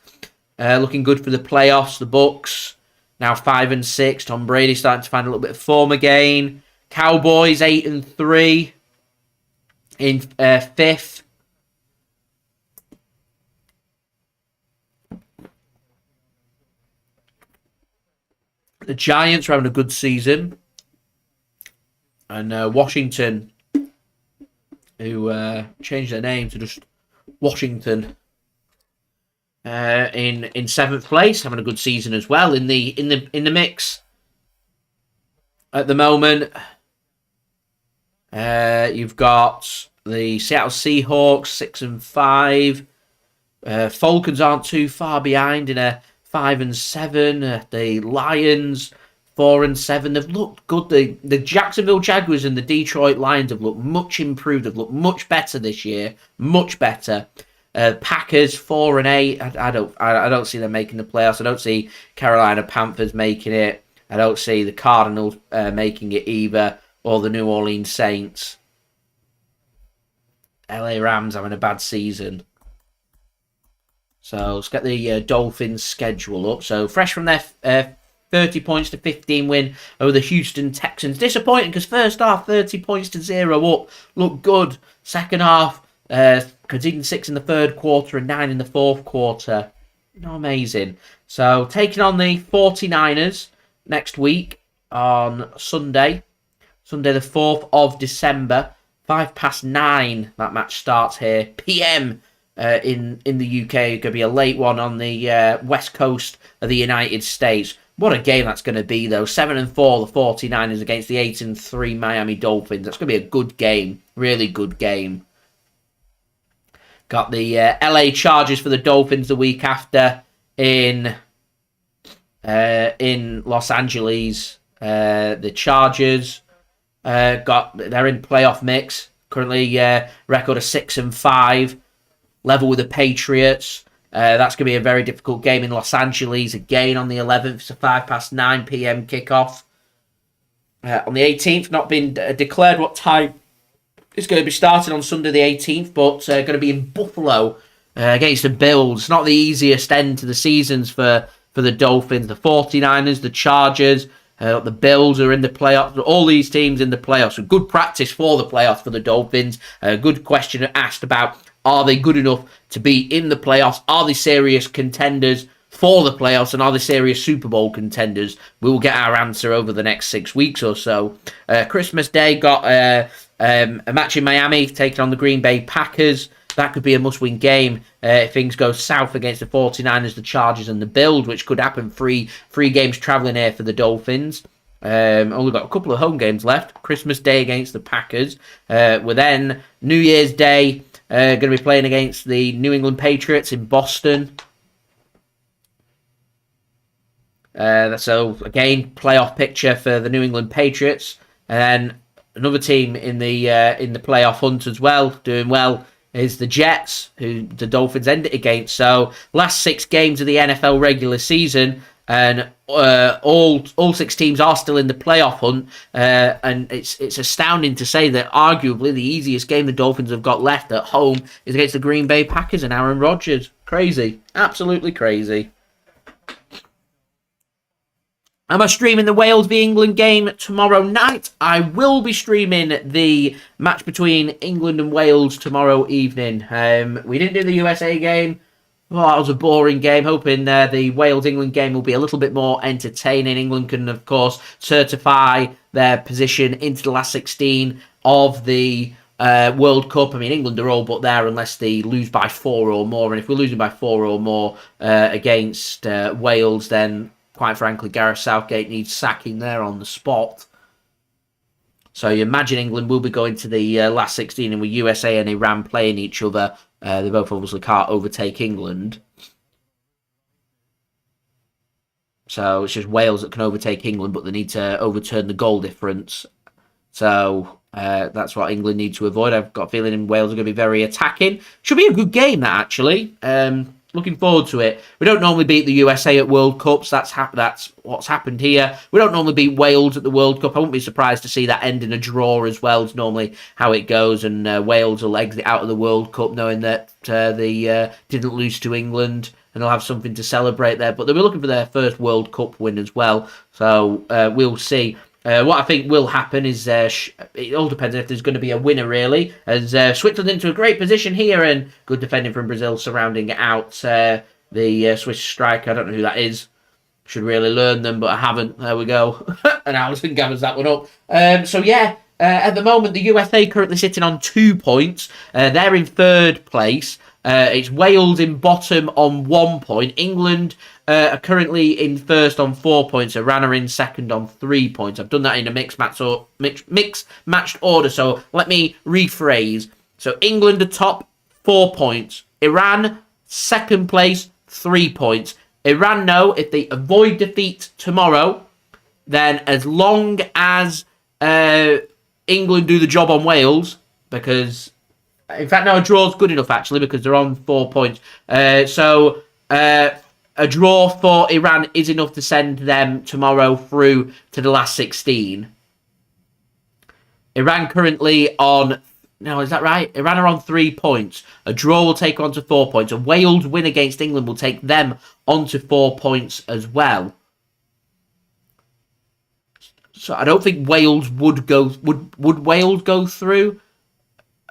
Looking good for the playoffs. The Bucks now 5-6. Tom Brady starting to find a little bit of form again. Cowboys 8-3 in 5th. The Giants are having a good season. And Washington, who changed their name to just Washington, in 7th place, having a good season as well in the mix at the moment. You've got the Seattle Seahawks 6-5. Falcons aren't too far behind in a 5-7. The Lions 4-7. They've looked good. The Jacksonville Jaguars and the Detroit Lions have looked much improved. They've looked much better this year. Much better. Packers 4-8. I don't see them making the playoffs. I don't see Carolina Panthers making it. I don't see the Cardinals making it either, or the New Orleans Saints. LA Rams having a bad season. So let's get the Dolphins schedule up. So fresh from their 30 points to 15 win over the Houston Texans. Disappointing because first half 30 points to 0 up. Looked good. Second half conceding 6 in the 3rd quarter and 9 in the 4th quarter. Not amazing. So taking on the 49ers next week on Sunday. Sunday the 4th of December. 9:05 that match starts here. PM in the UK. It's going to be a late one on the west coast of the United States. What a game that's going to be, though. 7-4, the 49ers against the 8-3 Miami Dolphins. That's going to be a good game. Really good game. Got the LA Chargers for the Dolphins the week after in Los Angeles. The Chargers they're in playoff mix. Currently record of 6-5. Level with the Patriots. That's going to be a very difficult game in Los Angeles again on the 11th. It's a 9:05 p.m. kickoff. On the 18th, not been declared what time it's going to be starting on Sunday the 18th, but going to be in Buffalo against the Bills. Not the easiest end to the seasons for the Dolphins. The 49ers, the Chargers, the Bills are in the playoffs. All these teams in the playoffs. So good practice for the playoffs for the Dolphins. A good question asked about, are they good enough to be in the playoffs? Are they serious contenders for the playoffs? And are they serious Super Bowl contenders? We will get our answer over the next 6 weeks or so. Christmas Day got a match in Miami taking on the Green Bay Packers. That could be a must-win game if things go south against the 49ers, the Chargers and the Bills, which could happen. Three games travelling here for the Dolphins. Only got a couple of home games left. Christmas Day against the Packers. We're then New Year's Day going to be playing against the New England Patriots in Boston. So again, playoff picture for the New England Patriots, and then another team in the playoff hunt as well, doing well, is the Jets, who the Dolphins ended against. So last 6 games of the NFL regular season, and all 6 teams are still in the playoff hunt. And it's astounding to say that arguably the easiest game the Dolphins have got left at home is against the Green Bay Packers and Aaron Rodgers. Crazy, absolutely crazy. Am I streaming the Wales v England game tomorrow night? I will be streaming the match between England and Wales tomorrow evening. We didn't do the USA game. Oh, that was a boring game. Hoping the Wales-England game will be a little bit more entertaining. England can, of course, certify their position into the last 16 of the World Cup. I mean, England are all but there unless they lose by 4 or more. And if we're losing by 4 or more against Wales, then quite frankly, Gareth Southgate needs sacking there on the spot. So you imagine England will be going to the last 16, and with USA and Iran playing each other, they both obviously can't overtake England. So it's just Wales that can overtake England, but they need to overturn the goal difference. So that's what England need to avoid. I've got a feeling Wales are going to be very attacking. Should be a good game, that, actually. Looking forward to it. We don't normally beat the USA at World Cups. That's what's happened here. We don't normally beat Wales at the World Cup. I wouldn't be surprised to see that end in a draw as well. It's normally how it goes, and Wales will exit out of the World Cup knowing that they didn't lose to England, and they'll have something to celebrate there. But they'll be looking for their first World Cup win as well. So we'll see. What I think will happen is it all depends if there's going to be a winner, really. As Switzerland into a great position here, and good defending from Brazil surrounding out the Swiss striker. I don't know who that is. Should really learn them, but I haven't. There we go. And Allison gathers that one up. So yeah, at the moment, the USA currently sitting on 2 points. They're in 3rd place. It's Wales in bottom on 1 point. England are currently in 1st on 4 points. Iran are in 2nd on 3 points. I've done that in a mixed matched order. So let me rephrase. So England are top, 4 points. Iran, 2nd place, 3 points. Iran know if they avoid defeat tomorrow, then as long as England do the job on Wales, because in fact, no, a draw's good enough, actually, because they're on 4 points. So a draw for Iran is enough to send them tomorrow through to the last 16. Iran currently on... No, is that right? Iran are on 3 points. A draw will take on to 4 points. A Wales win against England will take them onto 4 points as well. So I don't think Wales would go... Would Wales go through?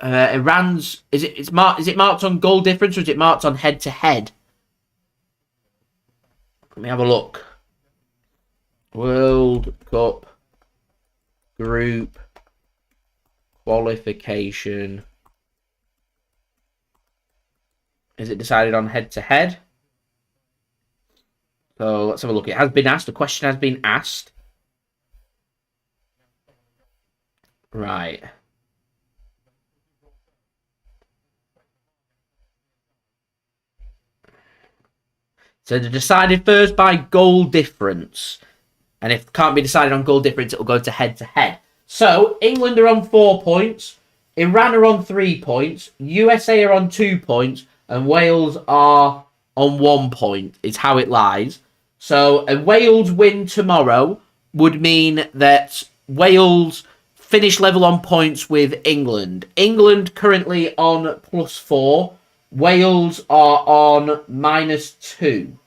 Iran's is it marked on goal difference, or is it marked on head to head? Let me have a look. World Cup group qualification. Is it decided on head to head? So let's have a look. It has been asked. The question has been asked. Right. So they're decided first by goal difference. And if it can't be decided on goal difference, it will go to head-to-head. So England are on 4 points. Iran are on 3 points. USA are on 2 points. And Wales are on 1 point, is how it lies. So a Wales win tomorrow would mean that Wales finish level on points with England. England currently on +4. Wales are on -2.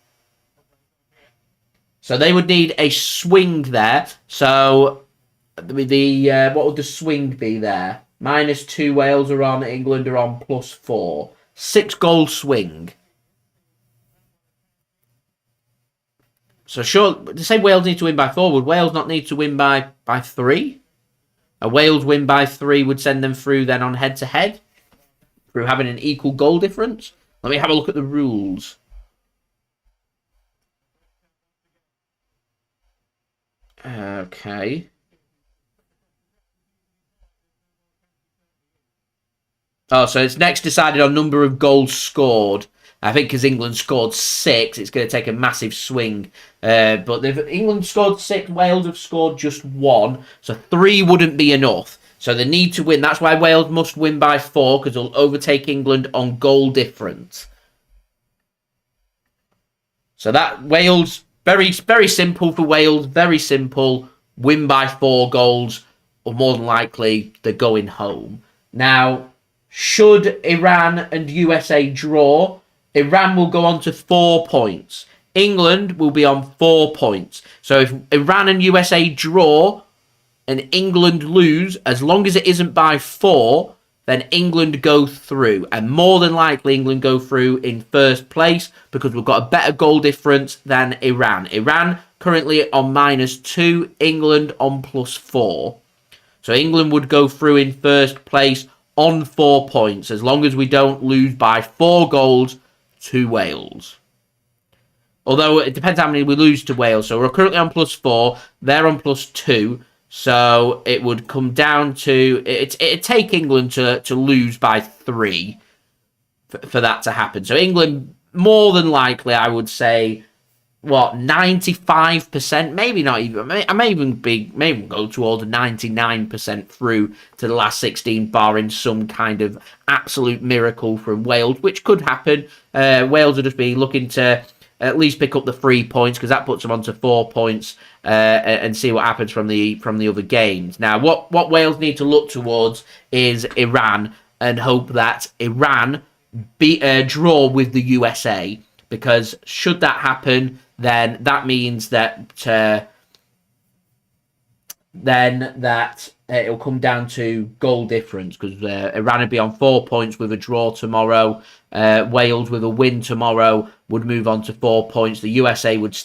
So they would need a swing there. So the what would the swing be there? -2 Wales are on, England are on +4. 6-goal swing. So sure, to say Wales need to win by 4, would Wales not need to win by 3? A Wales win by 3 would send them through then on head-to-head, through having an equal goal difference. Let me have a look at the rules. Okay. Oh, so it's next decided on number of goals scored. I think because England scored 6, it's going to take a massive swing. But England scored 6, Wales have scored just 1. So 3 wouldn't be enough. So they need to win. That's why Wales must win by 4, because they'll overtake England on goal difference. So that Wales, very, very simple for Wales. Very simple. Win by 4 goals, or more than likely, they're going home. Now, should Iran and USA draw, Iran will go on to 4 points. England will be on 4 points. So if Iran and USA draw and England lose, as long as it isn't by 4, then England go through. And more than likely, England go through in first place because we've got a better goal difference than Iran. Iran currently on -2, England on +4. So England would go through in first place on 4 points, as long as we don't lose by 4 goals to Wales. Although it depends how many we lose to Wales. So we're currently on +4, they're on +2. So it would come down to, it'd take England to lose by 3 for that to happen. So England, more than likely, I would say, 95%, maybe not even, I may even go towards 99% through to the last 16, barring some kind of absolute miracle from Wales, which could happen. Wales will just be looking to at least pick up the 3 points, because that puts them onto 4 points, and see what happens from the other games. Now, what Wales need to look towards is Iran, and hope that Iran draw with the USA, because should that happen, then that means that it'll come down to goal difference, because Iran would be on 4 points with a draw tomorrow. Wales with a win tomorrow would move on to 4 points. The USA would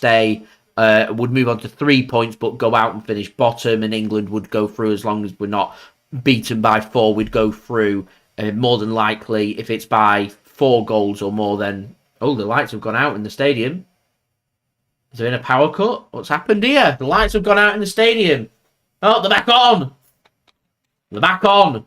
would move on to 3 points, but go out and finish bottom, and England would go through as long as we're not beaten by 4. We'd go through. More than likely, if it's by 4 goals or more, then the lights have gone out in the stadium. Is there been a power cut? What's happened here? The lights have gone out in the stadium. Oh, they're back on. They're back on.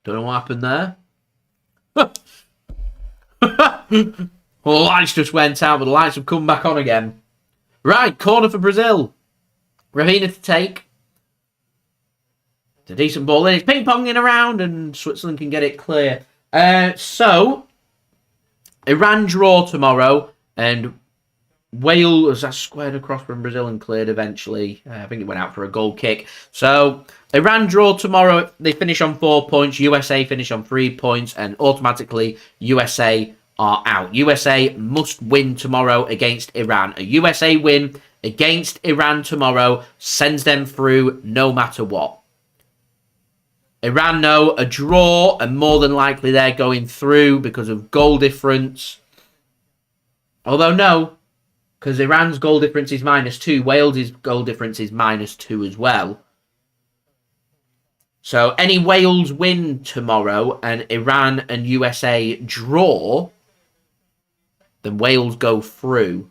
Don't know what happened there. The lights just went out, but the lights have come back on again. Right, corner for Brazil. Raphina to take. It's a decent ball in. It's ping-ponging around, and Switzerland can get it clear. So, Iran draw tomorrow, and Wales are squared across from Brazil and cleared eventually. I think it went out for a goal kick. So, Iran draw tomorrow. They finish on 4 points. USA finish on 3 points, and automatically USA are out. USA must win tomorrow against Iran. A USA win against Iran tomorrow sends them through no matter what. Iran know a draw, and more than likely they're going through because of goal difference. Although no, because Iran's goal difference is -2. Wales' goal difference is -2 as well. So any Wales win tomorrow and Iran and USA draw, then Wales go through.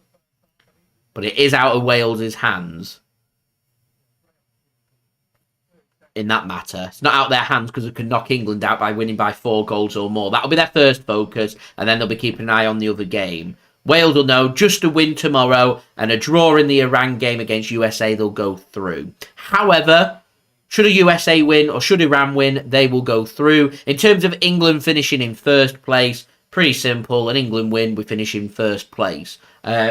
But it is out of Wales' hands in that matter. It's not out of their hands because it can knock England out by winning by 4 goals or more. That'll be their first focus, and then they'll be keeping an eye on the other game. Wales will know just a win tomorrow and a draw in the Iran game against USA, they'll go through. However, should a USA win or should Iran win, they will go through. In terms of England finishing in first place, pretty simple. An England win, we finish in first place.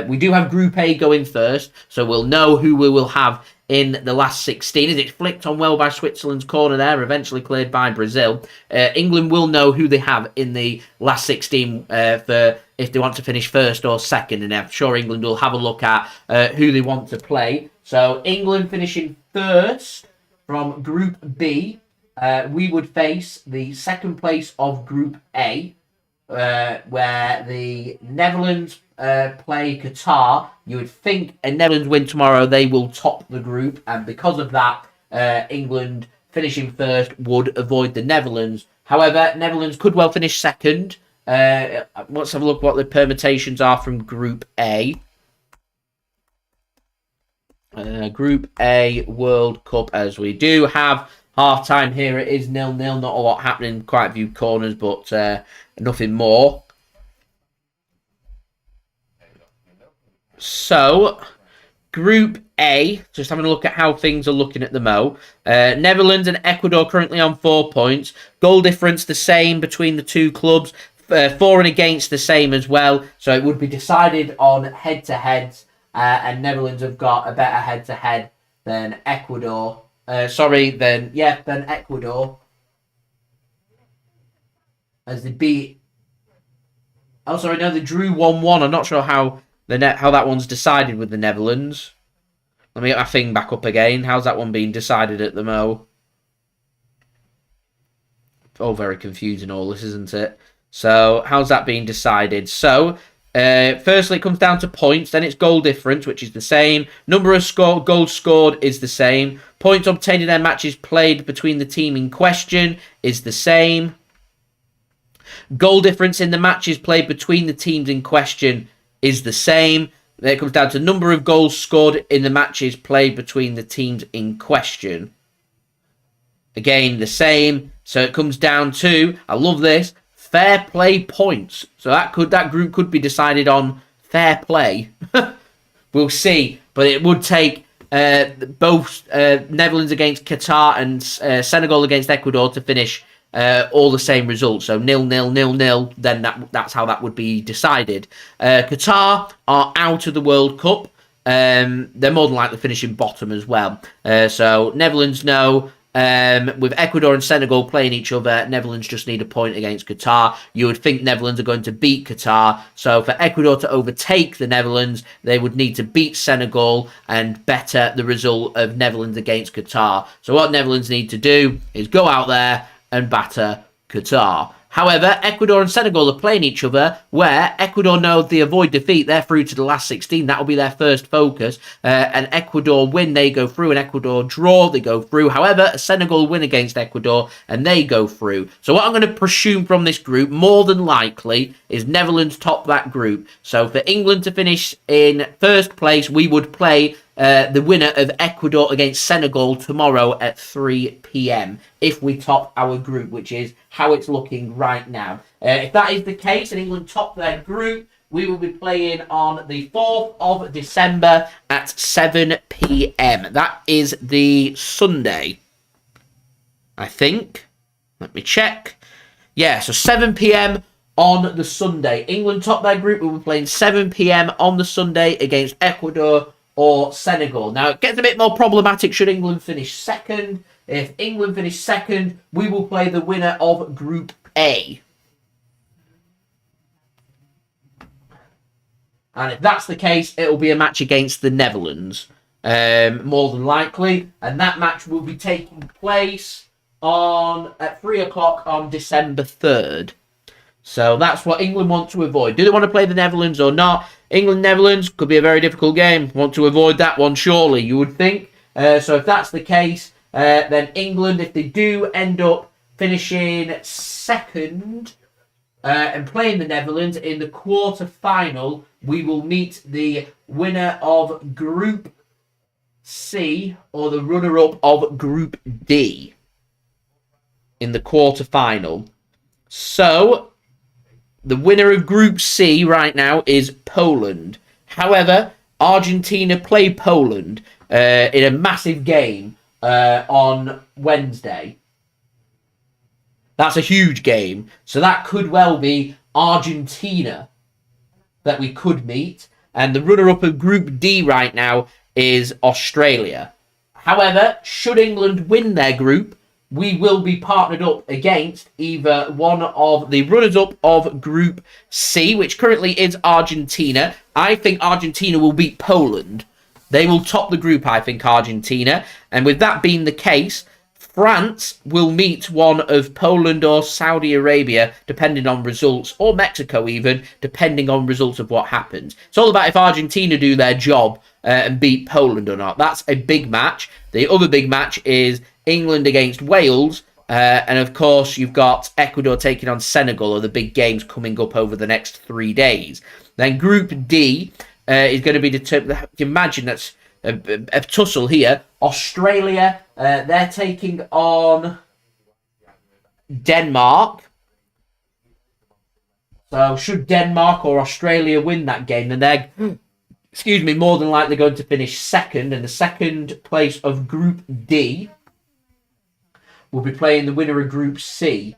We do have Group A going first, so we'll know who we will have in the last 16. As it flicked on well by Switzerland's corner there, eventually cleared by Brazil. England will know who they have in the last 16 for if they want to finish first or second, and I'm sure England will have a look at who they want to play. So England finishing first from Group B. We would face the second place of Group A, where the Netherlands play Qatar. You would think a Netherlands win tomorrow, they will top the group, and because of that, England finishing first would avoid the Netherlands. However, Netherlands could well finish second, Let's have a look what the permutations are from Group A. Group A World Cup, as we do have half time here. It is 0-0. Not a lot happening. Quite a few corners, but nothing more. So, Group A, just having a look at how things are looking at the Mo. Netherlands and Ecuador currently on 4 points. Goal difference the same between the two clubs. For and against the same as well. So it would be decided on head-to-heads. And Netherlands have got a better head-to-head than Ecuador. Than Ecuador. As they beat... Oh, sorry, no, they drew 1-1. I'm not sure how that one's decided with the Netherlands. Let me get my thing back up again. How's that one being decided at the Mo? Oh, very confusing all this, isn't it? So, how's that being decided? So... firstly, it comes down to points. Then it's goal difference, which is the same. Number of goals scored is the same. Points obtained in their matches played between the team in question is the same. Goal difference in the matches played between the teams in question is the same. Then it comes down to number of goals scored in the matches played between the teams in question. Again, the same. So it comes down to, I love this, fair play points. So that group could be decided on fair play. We'll see. But it would take both Netherlands against Qatar and Senegal against Ecuador to finish all the same results. So 0-0, 0-0. Then that's how that would be decided. Qatar are out of the World Cup. They're more than likely finishing bottom as well. So Netherlands no. With Ecuador and Senegal playing each other, Netherlands just need a point against Qatar. You would think Netherlands are going to beat Qatar. So for Ecuador to overtake the Netherlands, they would need to beat Senegal and better the result of Netherlands against Qatar. So what Netherlands need to do is go out there and batter Qatar. However, Ecuador and Senegal are playing each other, where Ecuador know if they avoid defeat, they're through to the last 16. That will be their first focus. And Ecuador win, they go through. And Ecuador draw, they go through. However, Senegal win against Ecuador, and they go through. So what I'm going to presume from this group, more than likely, is Netherlands top that group. So for England to finish in first place, we would play the winner of Ecuador against Senegal tomorrow at 3 p.m. if we top our group, which is how it's looking right now. If that is the case and England top their group, we will be playing on the 4th of December at 7 p.m. That is the Sunday, I think. Let me check. Yeah, so 7 p.m. on the Sunday. England top their group. We'll be playing 7 p.m. on the Sunday against Ecuador or Senegal. Now, it gets a bit more problematic should England finish second. If England finish second, we will play the winner of Group A. And if that's the case, it will be a match against the Netherlands, more than likely. And that match will be taking place at 3 o'clock on December 3rd. So that's what England want to avoid. Do they want to play the Netherlands or not? England-Netherlands could be a very difficult game. Want to avoid that one, surely, you would think. So if that's the case, then England, if they do end up finishing second and playing the Netherlands in the quarter-final, we will meet the winner of Group C or the runner-up of Group D in the quarter-final. So the winner of Group C right now is Poland. However, Argentina play Poland in a massive game on Wednesday. That's a huge game. So that could well be Argentina that we could meet. And the runner-up of Group D right now is Australia. However, should England win their group, we will be partnered up against either one of the runners-up of Group C, which currently is Argentina. I think Argentina will beat Poland. They will top the group, I think, Argentina. And with that being the case, France will meet one of Poland or Saudi Arabia, depending on results, or Mexico even, depending on results of what happens. It's all about if Argentina do their job and beat Poland or not. That's a big match. The other big match is England against Wales. And of course, you've got Ecuador taking on Senegal, or the big games coming up over the next 3 days. Then Group D is going to be determined. Imagine that's a tussle here. Australia, they're taking on Denmark. So should Denmark or Australia win that game, then they're, more than likely going to finish second. And the second place of Group D will be playing the winner of Group C,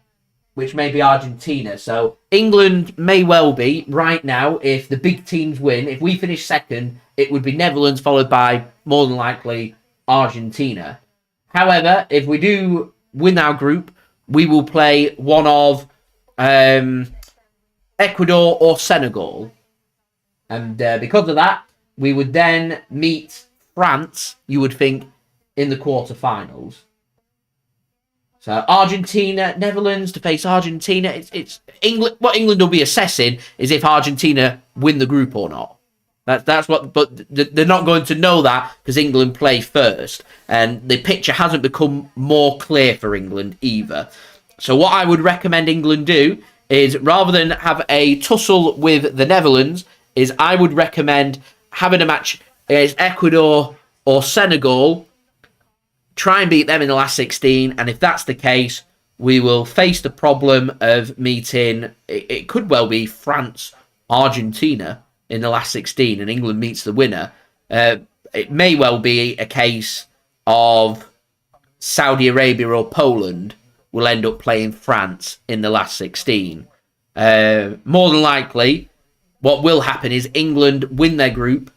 which may be Argentina. So England may well be, right now, if the big teams win, if we finish second, it would be Netherlands followed by, more than likely, Argentina. However, if we do win our group, we will play one of Ecuador or Senegal. And because of that, we would then meet France, you would think, in the quarterfinals. So Argentina, Netherlands to face Argentina. It's England. What England will be assessing is if Argentina win the group or not. That's what. But they're not going to know that because England play first, and the picture hasn't become more clear for England either. So what I would recommend England do is, rather than have a tussle with the Netherlands, is I would recommend having a match against Ecuador or Senegal. Try and beat them in the last 16, and if that's the case, we will face the problem of meeting, it could well be France, Argentina in the last 16, and England meets the winner. It may well be a case of Saudi Arabia or Poland will end up playing France in the last 16. More than likely, what will happen is England win their group,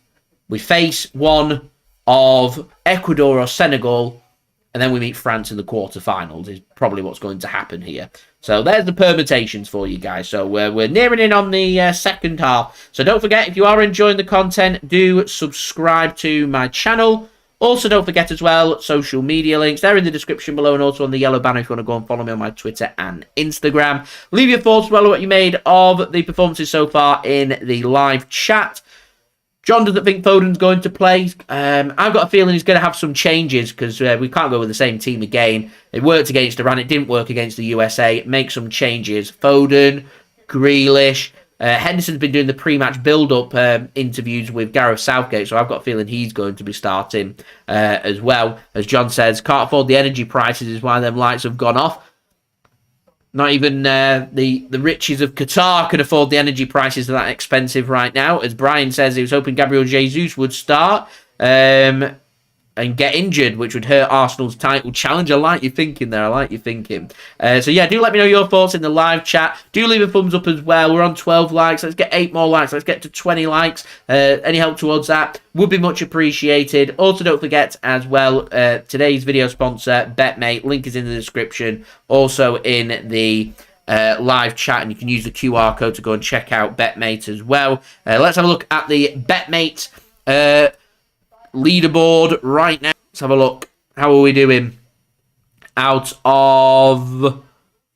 we face one of Ecuador or Senegal, and then we meet France in the quarterfinals is probably what's going to happen here. So there's the permutations for you guys. So we're nearing in on the second half. So don't forget, if you are enjoying the content, do subscribe to my channel. Also, don't forget as well, social media links. They're in the description below and also on the yellow banner if you want to go and follow me on my Twitter and Instagram. Leave your thoughts below what you made of the performances so far in the live chat. John doesn't think Foden's going to play. I've got a feeling he's going to have some changes because we can't go with the same team again. It worked against Iran. It didn't work against the USA. Make some changes. Foden, Grealish. Henderson's been doing the pre-match build-up interviews with Gareth Southgate, so I've got a feeling he's going to be starting as well. As John says, can't afford the energy prices is why them lights have gone off. Not even the riches of Qatar can afford the energy prices that are that expensive right now. As Brian says, he was hoping Gabriel Jesus would start and get injured, which would hurt Arsenal's title challenge. I like your thinking there. I like your thinking. So yeah, do let me know your thoughts in the live chat. Do leave a thumbs up as well. We're on 12 likes. Let's get 8 more likes. Let's get to 20 likes. Any help towards that would be much appreciated. Also, don't forget as well, today's video sponsor, BetMate. Link is in the description. Also in the live chat, and you can use the QR code to go and check out BetMate as well. Let's have a look at the BetMate leaderboard right now. Let's have a look. How are we doing? Out of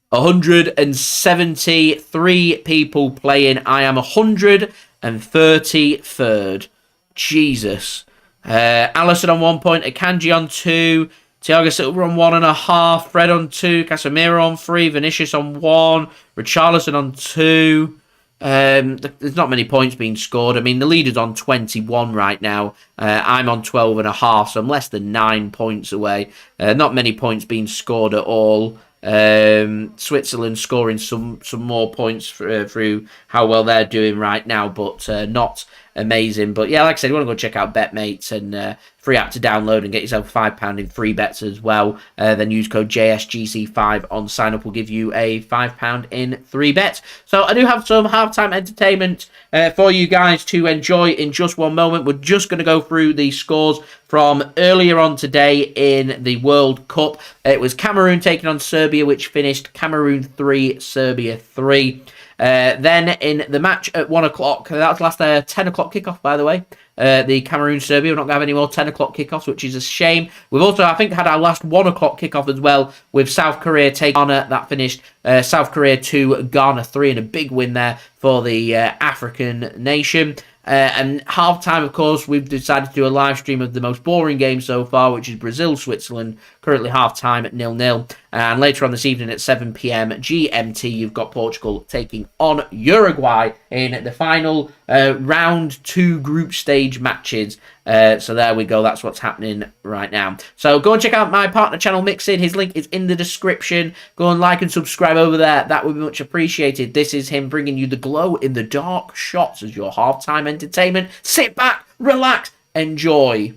173 people playing, I am 133rd. Jesus. Allison on 1 point, Akanji on 2, Thiago Silva on 1.5, Fred on 2, Casemiro on 3, Vinicus on 1, Richarlison on 2. There's not many points being scored. I mean, the leader's on 21 right now. I'm on 12.5, so I'm less than 9 points away. Not many points being scored at all. Switzerland scoring some more points through how well they're doing right now, but not amazing. But yeah, like I said, you want to go check out BetMates, and free app to download and get yourself £5 in free bets as well. Then use code JSGC5 on sign up will give you a £5 in free bets. So I do have some halftime entertainment for you guys to enjoy in just one moment. We're just going to go through the scores from earlier on today in the World Cup. It was Cameroon taking on Serbia, which finished Cameroon 3, Serbia 3. Then in the match at 1 o'clock, that was last 10 o'clock kickoff, by the way. The Cameroon-Serbia, we're not going to have any more 10 o'clock kickoffs, which is a shame. We've also, I think, had our last 1 o'clock kickoff as well, with South Korea taking Ghana. That finished South Korea 2, Ghana 3, and a big win there for the African nation. And half-time, of course, we've decided to do a live stream of the most boring game so far, which is Brazil-Switzerland, currently half-time at 0-0. And later on this evening at 7 p.m. GMT, you've got Portugal taking on Uruguay in the final round 2 group stage matches. So there we go. That's what's happening right now. So go and check out my partner channel, Mixin. His link is in the description. Go and like and subscribe over there. That would be much appreciated. This is him bringing you the glow-in-the-dark shots as your half-time entertainment. Sit back, relax, enjoy.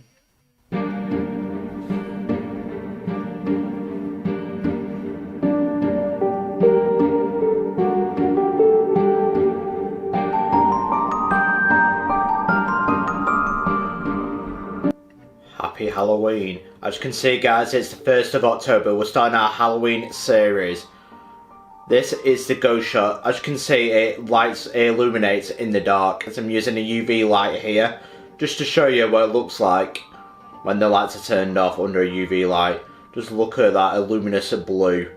Happy Halloween. As you can see, guys, it's the 1st of October. We're starting our Halloween series. This is the ghost shot. As you can see, it illuminates in the dark. As I'm using a UV light here, just to show you what it looks like when the lights are turned off under a UV light. Just look at that luminous blue.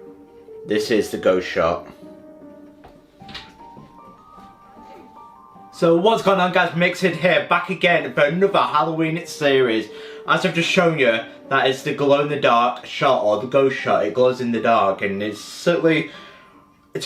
This is the ghost shot. So what's going on, guys? Mixin here, back again for another Halloween series. As I've just shown you, that is the glow-in-the-dark shot, or the ghost shot. It glows in the dark, and it's certainly, it's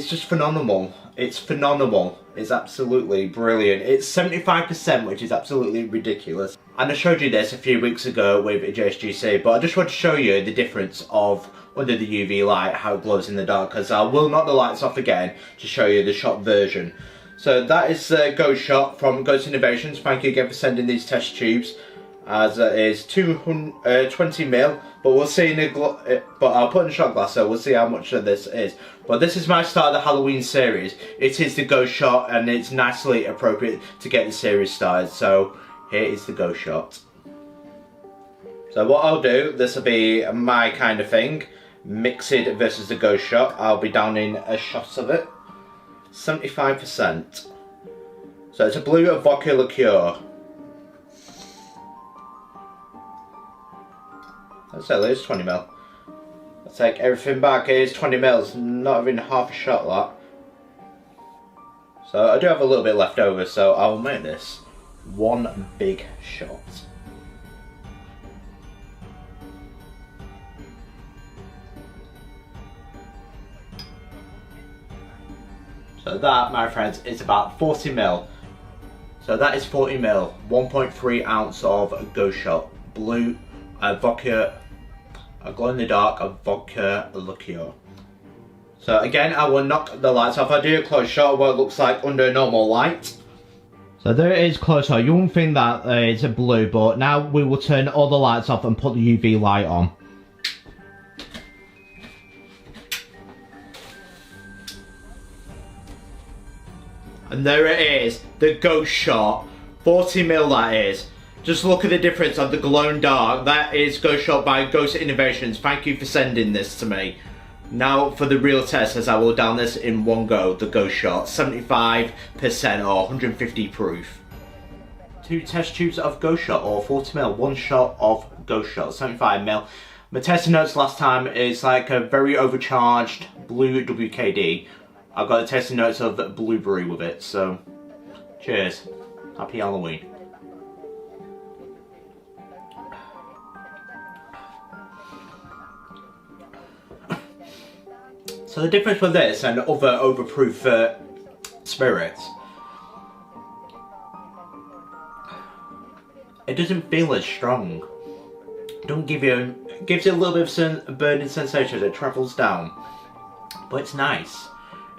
just phenomenal. It's phenomenal. It's absolutely brilliant. It's 75%, which is absolutely ridiculous. And I showed you this a few weeks ago with JSGC, but I just want to show you the difference of under the UV light, how it glows in the dark, because I will knock the lights off again to show you the shot version. So that is the ghost shot from Ghost Innovations. Thank you again for sending these test tubes, as it is 20ml, but we'll see in the but I'll put in a shot glass, so we'll see how much of this is. But this is my start of the Halloween series. It is the ghost shot, and it's nicely appropriate to get the series started. So here is the ghost shot. So what I'll do, this will be my kind of thing, Mixed versus the ghost shot. I'll be downing a shot of it. 75%. So it's a blue vodka liqueur. Let's say it's 20ml. I'll take everything back. It is 20ml. It's not even half a shot, that. So I do have a little bit left over, so I'll make this one big shot. So that, my friends, is about 40ml. So that is 40ml, 1.3 ounce of ghost shot, blue vodka, a glow in the dark of vodka liqueur. So again, I will knock the lights off. I do a close shot of what it looks like under a normal light. So there it is close shot. You won't think that it's a blue, but now we will turn all the lights off and put the UV light on. And there it is, the ghost shot, 40ml that is. Just look at the difference of the glow in dark. That is ghost shot by Ghost Innovations. Thank you for sending this to me. Now for the real test, as I will down this in one go, the ghost shot, 75% or 150 proof. 2 test tubes of ghost shot, or 40ml, 1 shot of ghost shot, 75ml. My testing notes last time is like a very overcharged blue WKD. I've got the tasting notes of blueberry with it, so cheers. Happy Halloween. So the difference with this and other overproof spirits, it doesn't feel as strong. Don't give you, it gives you a little bit of a burning sensation as it travels down, but it's nice.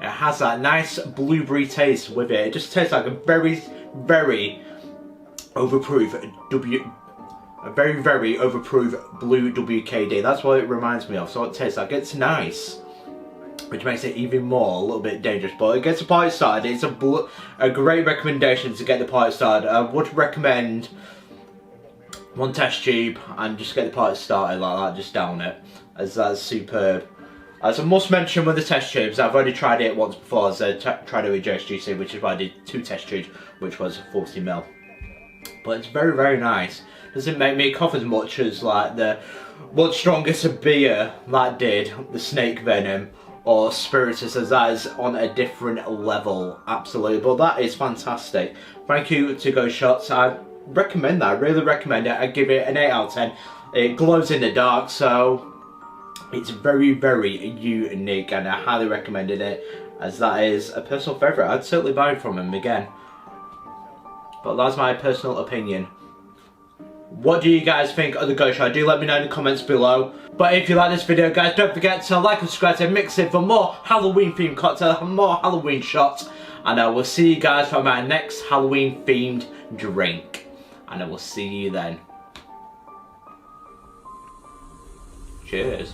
It has that nice blueberry taste with it. It just tastes like a very, very overproof overproof blue WKD. That's what it reminds me of. So it tastes like it's nice, which makes it even more a little bit dangerous. But it gets the party started. It's a great recommendation to get the party started. I would recommend 1 test tube and just get the party started like that. Just down it, as that's superb. As I must mention with the test tubes, I've already tried it once before, as I tried it with JSGC, which is why I did 2 test tubes, which was 40ml. But it's very, very nice. Doesn't make me cough as much as like the much stronger beer that did, the snake venom, or spiritus, as that is on a different level, absolutely. But that is fantastic. Thank you to Go Shots. I recommend that. I really recommend it. I give it an 8 out of 10. It glows in the dark, so it's very, very unique, and I highly recommend it, as that is a personal favourite. I'd certainly buy it from him again. But that's my personal opinion. What do you guys think of the Go Shot? Do let me know in the comments below. But if you like this video, guys, don't forget to like and subscribe to Mix It for more Halloween themed cocktail and more Halloween shots. And I will see you guys for my next Halloween themed drink. And I will see you then. Cheers.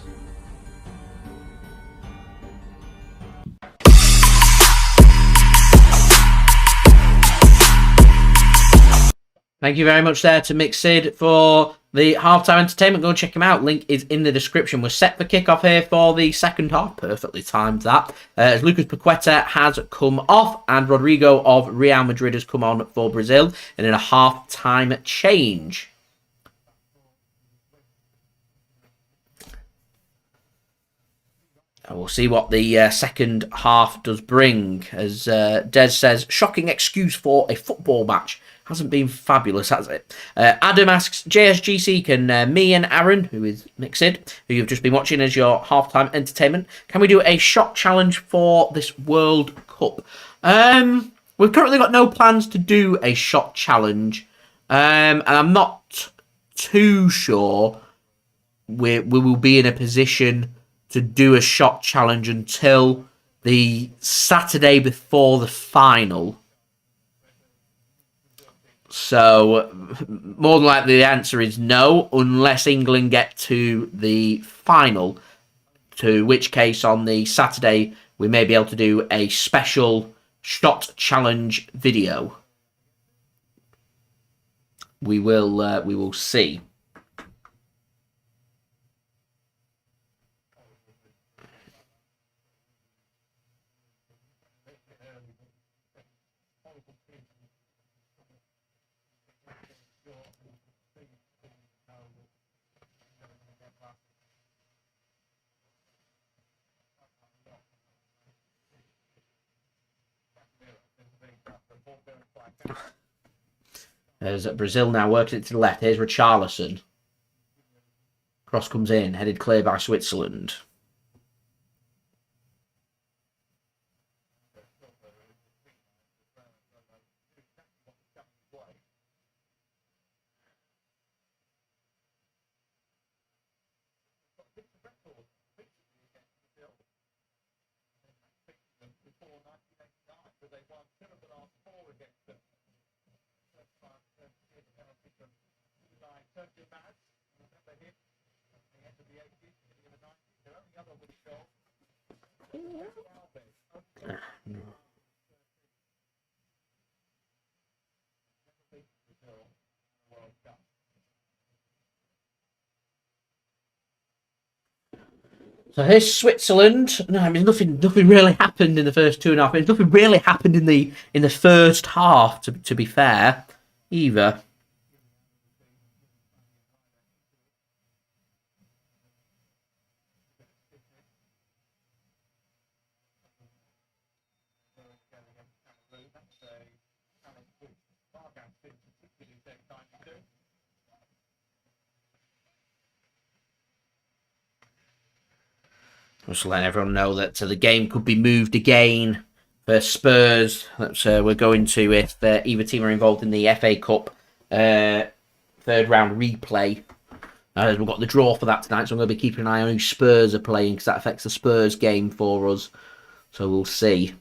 Thank you very much there to Mixed for the halftime entertainment. Go and check him out. Link is in the description. We're set for kickoff here for the second half. Perfectly timed that. As Lucas Paqueta has come off and Rodrygo of Real Madrid has come on for Brazil. And in a half-time change. And we'll see what the second half does bring. As Des says, shocking excuse for a football match. Hasn't been fabulous, has it? Adam asks, JSGC, can me and Aaron, who is Mixed, who you've just been watching as your halftime entertainment, can we do a shot challenge for this World Cup? We've currently got no plans to do a shot challenge. And I'm not too sure we will be in a position to do a shot challenge until the Saturday before the final. So, more than likely the answer is no, unless England get to the final, to which case on the Saturday we may be able to do a special shot challenge video. We will see. As Brazil now working it to the left. Here's Richarlison. Cross comes in, headed clear by Switzerland. So here's Switzerland. No, I mean nothing really happened in the first 2.5 minutes. Nothing really happened in the first half. To be fair, either. Just letting everyone know that the game could be moved again for Spurs. We're going to, if either team are involved in the FA Cup third round replay. We've got the draw for that tonight, so I'm going to be keeping an eye on who Spurs are playing because that affects the Spurs game for us. So we'll see.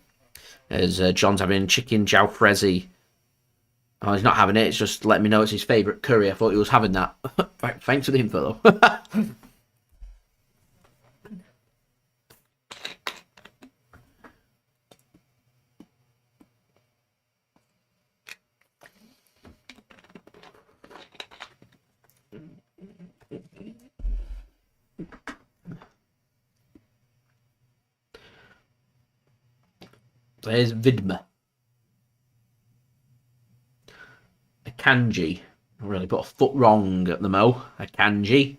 As John's having chicken jalfrezi. Oh, he's not having it. It's just letting me know it's his favourite curry. I thought he was having that. Thanks for the info, though. There's Vidma. Akanji. Really put a foot wrong at the mo. Akanji.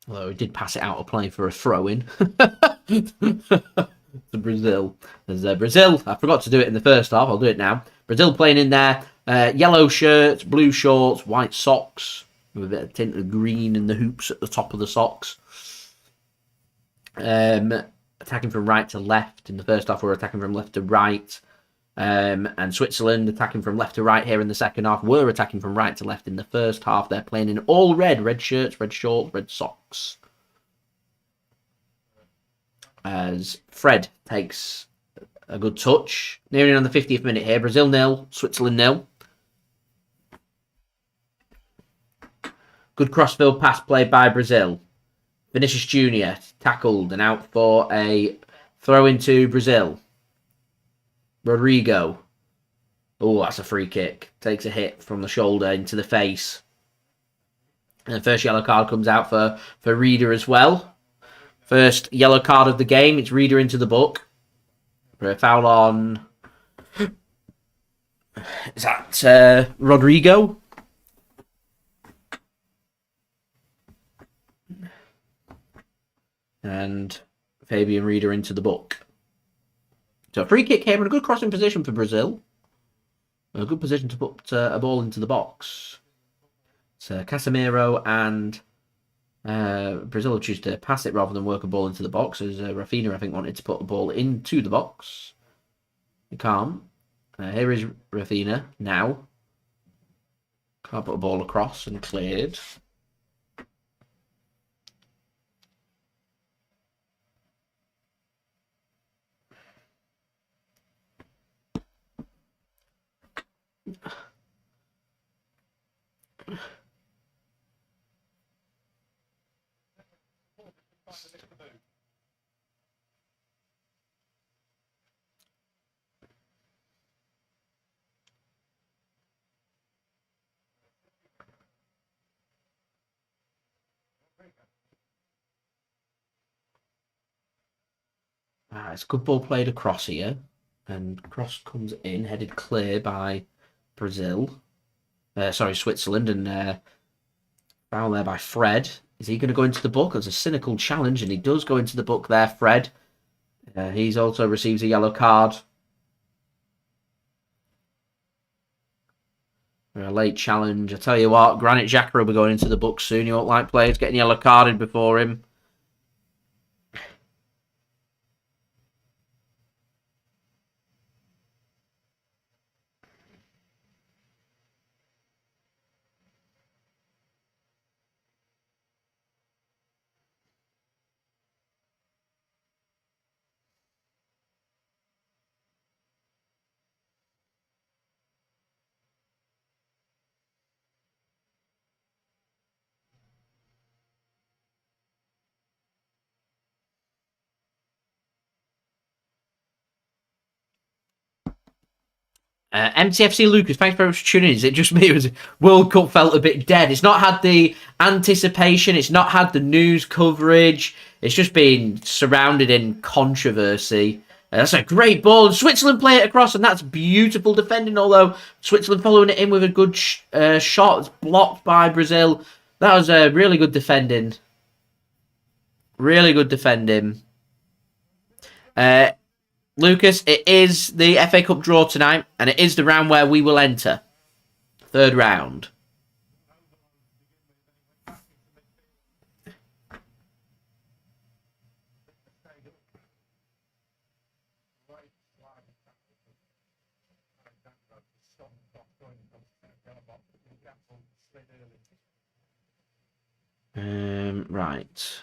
Although he did pass it out of play for a throw-in. To Brazil. There's Brazil. I forgot to do it in the first half. I'll do it now. Brazil playing in there. Yellow shirts, blue shorts, white socks. With a bit of tint of green in the hoops at the top of the socks. Attacking from right to left. In the first half, we're attacking from left to right. And Switzerland attacking from left to right here in the second half. We're attacking from right to left in the first half. They're playing in all red. Red shirts, red shorts, red socks. As Fred takes a good touch. Nearing on the 50th minute here. Brazil 0, Switzerland 0. Good crossfield pass played by Brazil. Vinicus Junior tackled and out for a throw into Brazil. Rodrygo. Oh, that's a free kick. Takes a hit from the shoulder into the face. And the first yellow card comes out for Reader as well. First yellow card of the game. It's Reader into the book. For a foul on... Is that Rodrygo? And Fabian Reader into the book. So a free kick came in a good crossing position for Brazil. A good position to put a ball into the box. So Casemiro and Brazil choose to pass it rather than work a ball into the box. As Raphina, I think, wanted to put a ball into the box. He can't. Here is Raphina now. Can't put a ball across and cleared. It's a good ball played across here. And cross comes in, headed clear by Brazil. Switzerland. And foul there by Fred. Is he going to go into the book? It's a cynical challenge, and he does go into the book there, Fred. He's also receives a yellow card. A late challenge. I tell you what, Granit Xhaka will be going into the book soon. You won't like players getting yellow carded before him. MTFC Lucas, thanks very much for tuning in. Is it just me? World Cup felt a bit dead. It's not had the anticipation. It's not had the news coverage. It's just been surrounded in controversy. That's a great ball. Switzerland play it across, and that's beautiful defending, although Switzerland following it in with a good shot. It's blocked by Brazil. That was a really good defending. Really good defending. Lucas, it is the FA Cup draw tonight, and it is the round where we will enter. Third round. Right.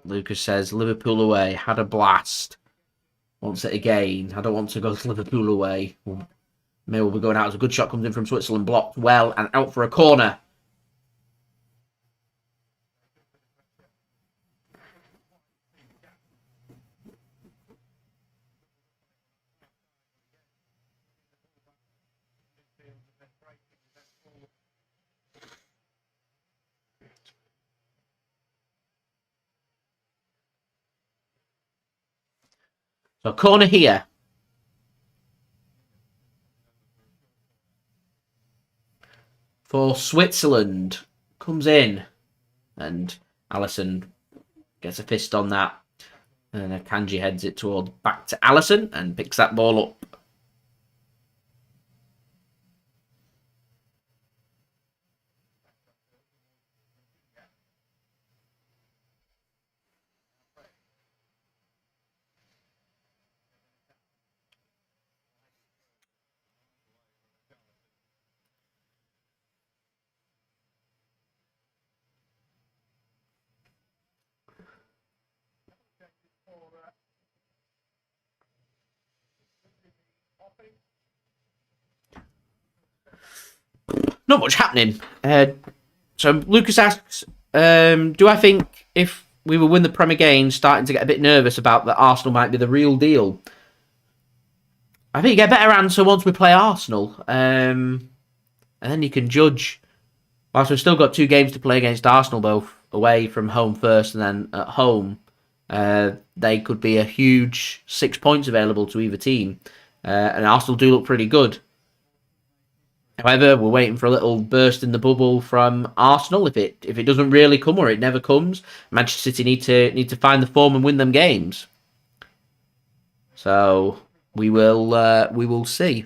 Lucas says, Liverpool away. Had a blast. Wants it again. I don't want to go to Liverpool away. May will be going out as a good shot comes in from Switzerland. Blocked well and out for a corner. So corner here. for Switzerland comes in. And Allison gets a fist on that. And Akanji heads it back to Allison and picks that ball up. Not much happening. So Lucas asks, do I think if we will win the Premier Games, starting to get a bit nervous about that Arsenal might be the real deal? I think you get a better answer once we play Arsenal. And then you can judge. Whilst we've still got 2 games to play against Arsenal, both away from home first and then at home, they could be a huge 6 points available to either team. And Arsenal do look pretty good. However, we're waiting for a little burst in the bubble from Arsenal. If it doesn't really come, or it never comes, Manchester City need to find the form and win them games. So we will see.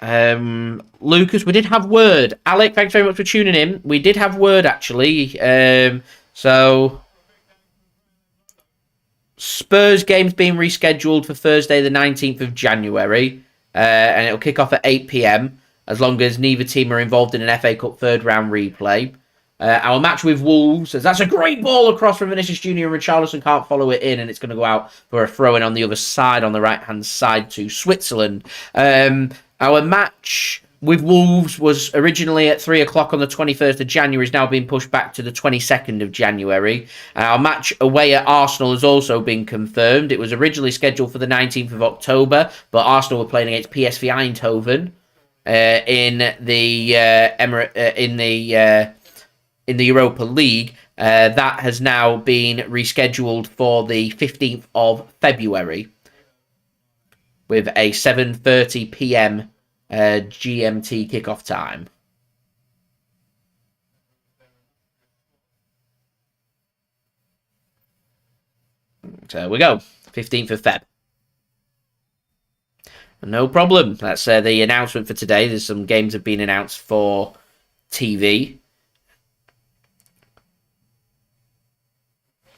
Lucas, we did have word. Alec, thanks very much for tuning in. We did have word actually. So Spurs game's being rescheduled for Thursday the 19th of January. And it'll kick off at 8 p.m. as long as neither team are involved in an FA Cup third round replay. Our match with Wolves, that's a great ball across from Vinicus Junior, and Richarlison can't follow it in, and it's going to go out for a throw-in on the other side, on the right-hand side to Switzerland. Our match with Wolves was originally at 3 o'clock on the 21st of January, is now being pushed back to the 22nd of January. Our match away at Arsenal has also been confirmed. It was originally scheduled for the 19th of October, but Arsenal were playing against PSV Eindhoven in the Europa League. That has now been rescheduled for the 15th of February with a 7:30 p.m. GMT kickoff time. So there we go, 15th of Feb. No problem. That's the announcement for today. There's some games have been announced for TV.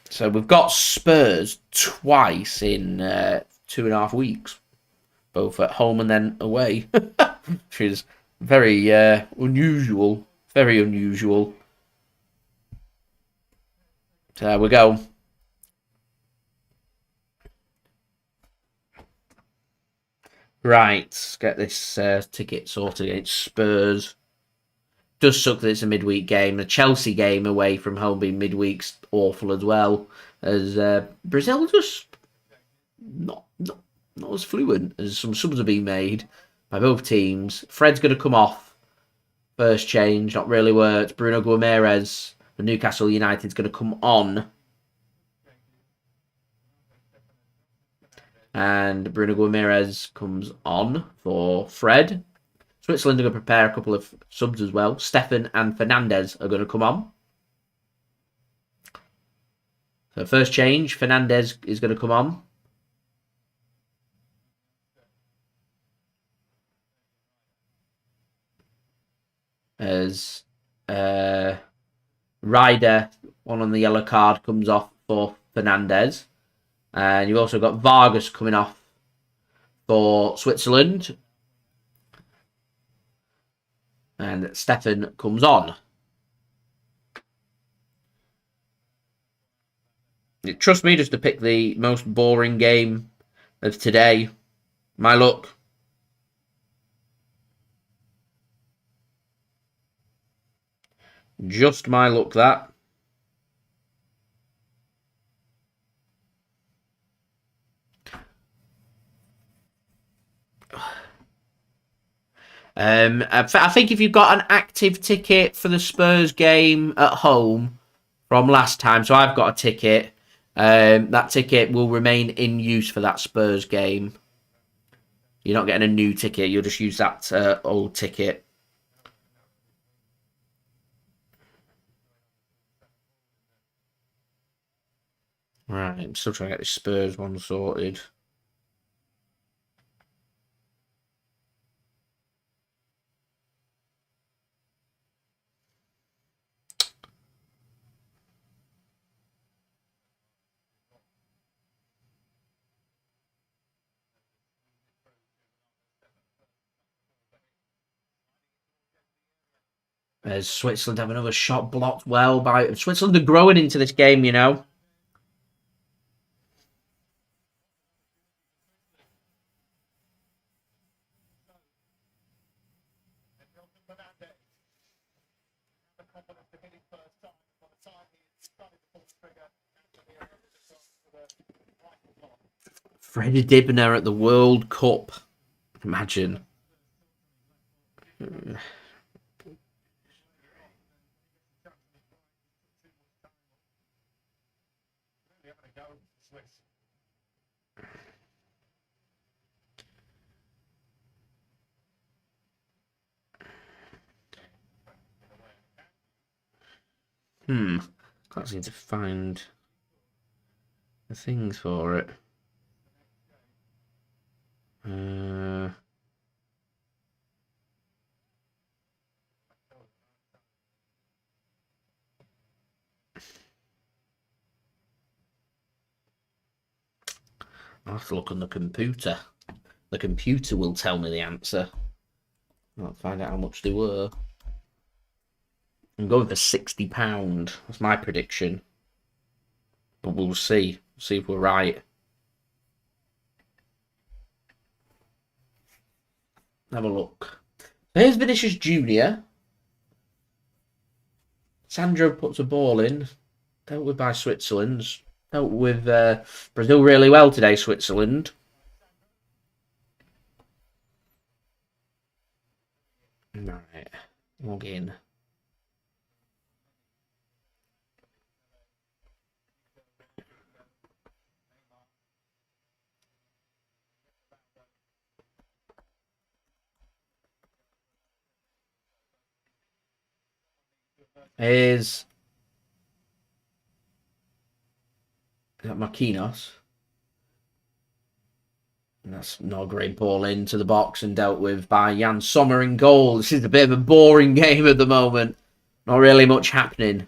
So we've got Spurs twice in 2.5 weeks, both at home and then away, which is very unusual. Very unusual. So there we go. Right, let's get this ticket sorted against Spurs. Does suck that it's a midweek game. The Chelsea game away from home being midweek's awful as well, as Brazil just not as fluent as some subs have been made by both teams. Fred's going to come off. First change, not really worked. Bruno Guimaraes for Newcastle United's going to come on. And Bruno Guimaraes comes on for Fred. Switzerland are going to prepare a couple of subs as well. Stefan and Fernandez are going to come on. So first change, Fernandez is going to come on. As Ryder, one on the yellow card, comes off for Fernandez. And you've also got Vargas coming off for Switzerland. And Stefan comes on. Trust me, just to pick the most boring game of today. My luck. Just my luck, that. I think if you've got an active ticket for the Spurs game at home from last time, so I've got a ticket, that ticket will remain in use for that Spurs game. You're not getting a new ticket. You'll just use that old ticket. Right, I'm still trying to get this Spurs one sorted. As Switzerland have another shot blocked well by... Switzerland are growing into this game, you know. Freddie Dibner at the World Cup. Imagine. Can't seem to find the things for it. I'll have to look on the computer. The computer will tell me the answer. I'll find out how much they were. I'm going for £60. That's my prediction. But we'll see. See if we're right. Have a look. Here's Vinicus Junior. Sandro puts a ball in. Dealt with by Switzerland. Dealt with Brazil really well today, Switzerland. Right. Log in. Is that Marquinhos? And that's not a great ball into the box and dealt with by Yann Sommer in goal. This is a bit of a boring game at the moment. Not really much happening.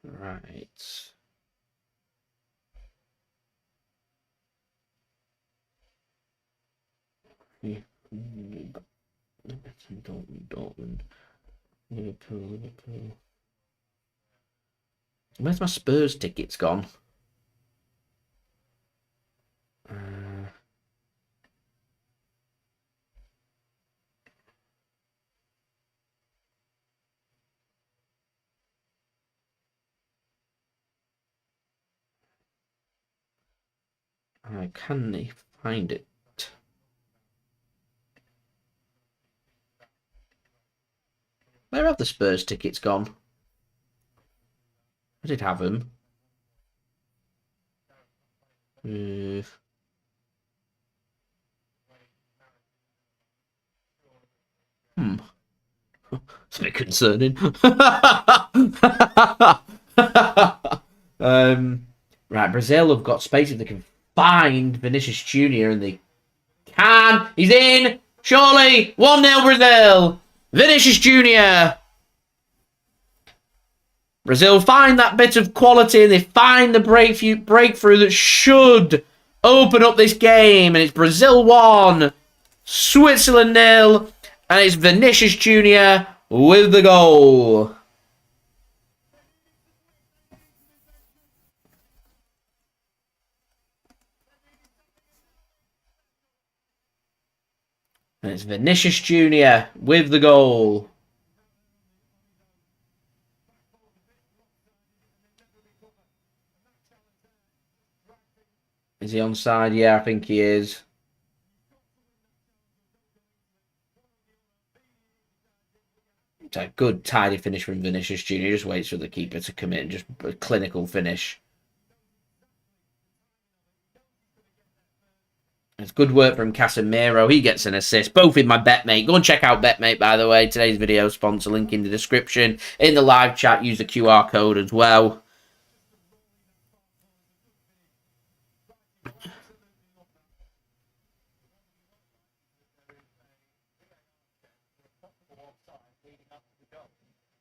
Right. Dortmund. Liverpool. Where's my Spurs tickets gone? I can't find it. Where have the Spurs tickets gone? I did have them. It's a bit concerning. Right, Brazil have got space if they can find Vinicus Junior, and they can. He's in. Surely 1-0 Brazil. Vinicus Junior. Brazil find that bit of quality and they find the breakthrough that should open up this game. And it's Brazil 1, Switzerland 0, and it's Vinicus Junior with the goal. And it's Vinicus Junior with the goal. Is he onside? Yeah, I think he is. It's a good, tidy finish from Vinicus Junior. Just waits for the keeper to commit and just a clinical finish. It's good work from Casemiro. He gets an assist. Both in my BetMate. Go and check out BetMate, by the way. Today's video sponsor. Link in the description. In the live chat, use the QR code as well.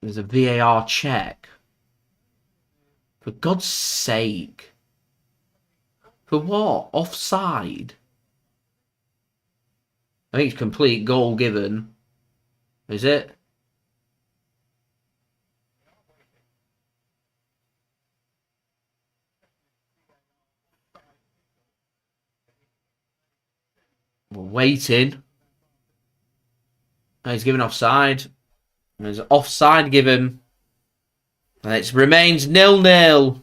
There's a VAR check. For God's sake. For what? Offside? I think it's complete goal given. Is it? We're waiting. He's given offside. There's offside given. And it remains 0-0.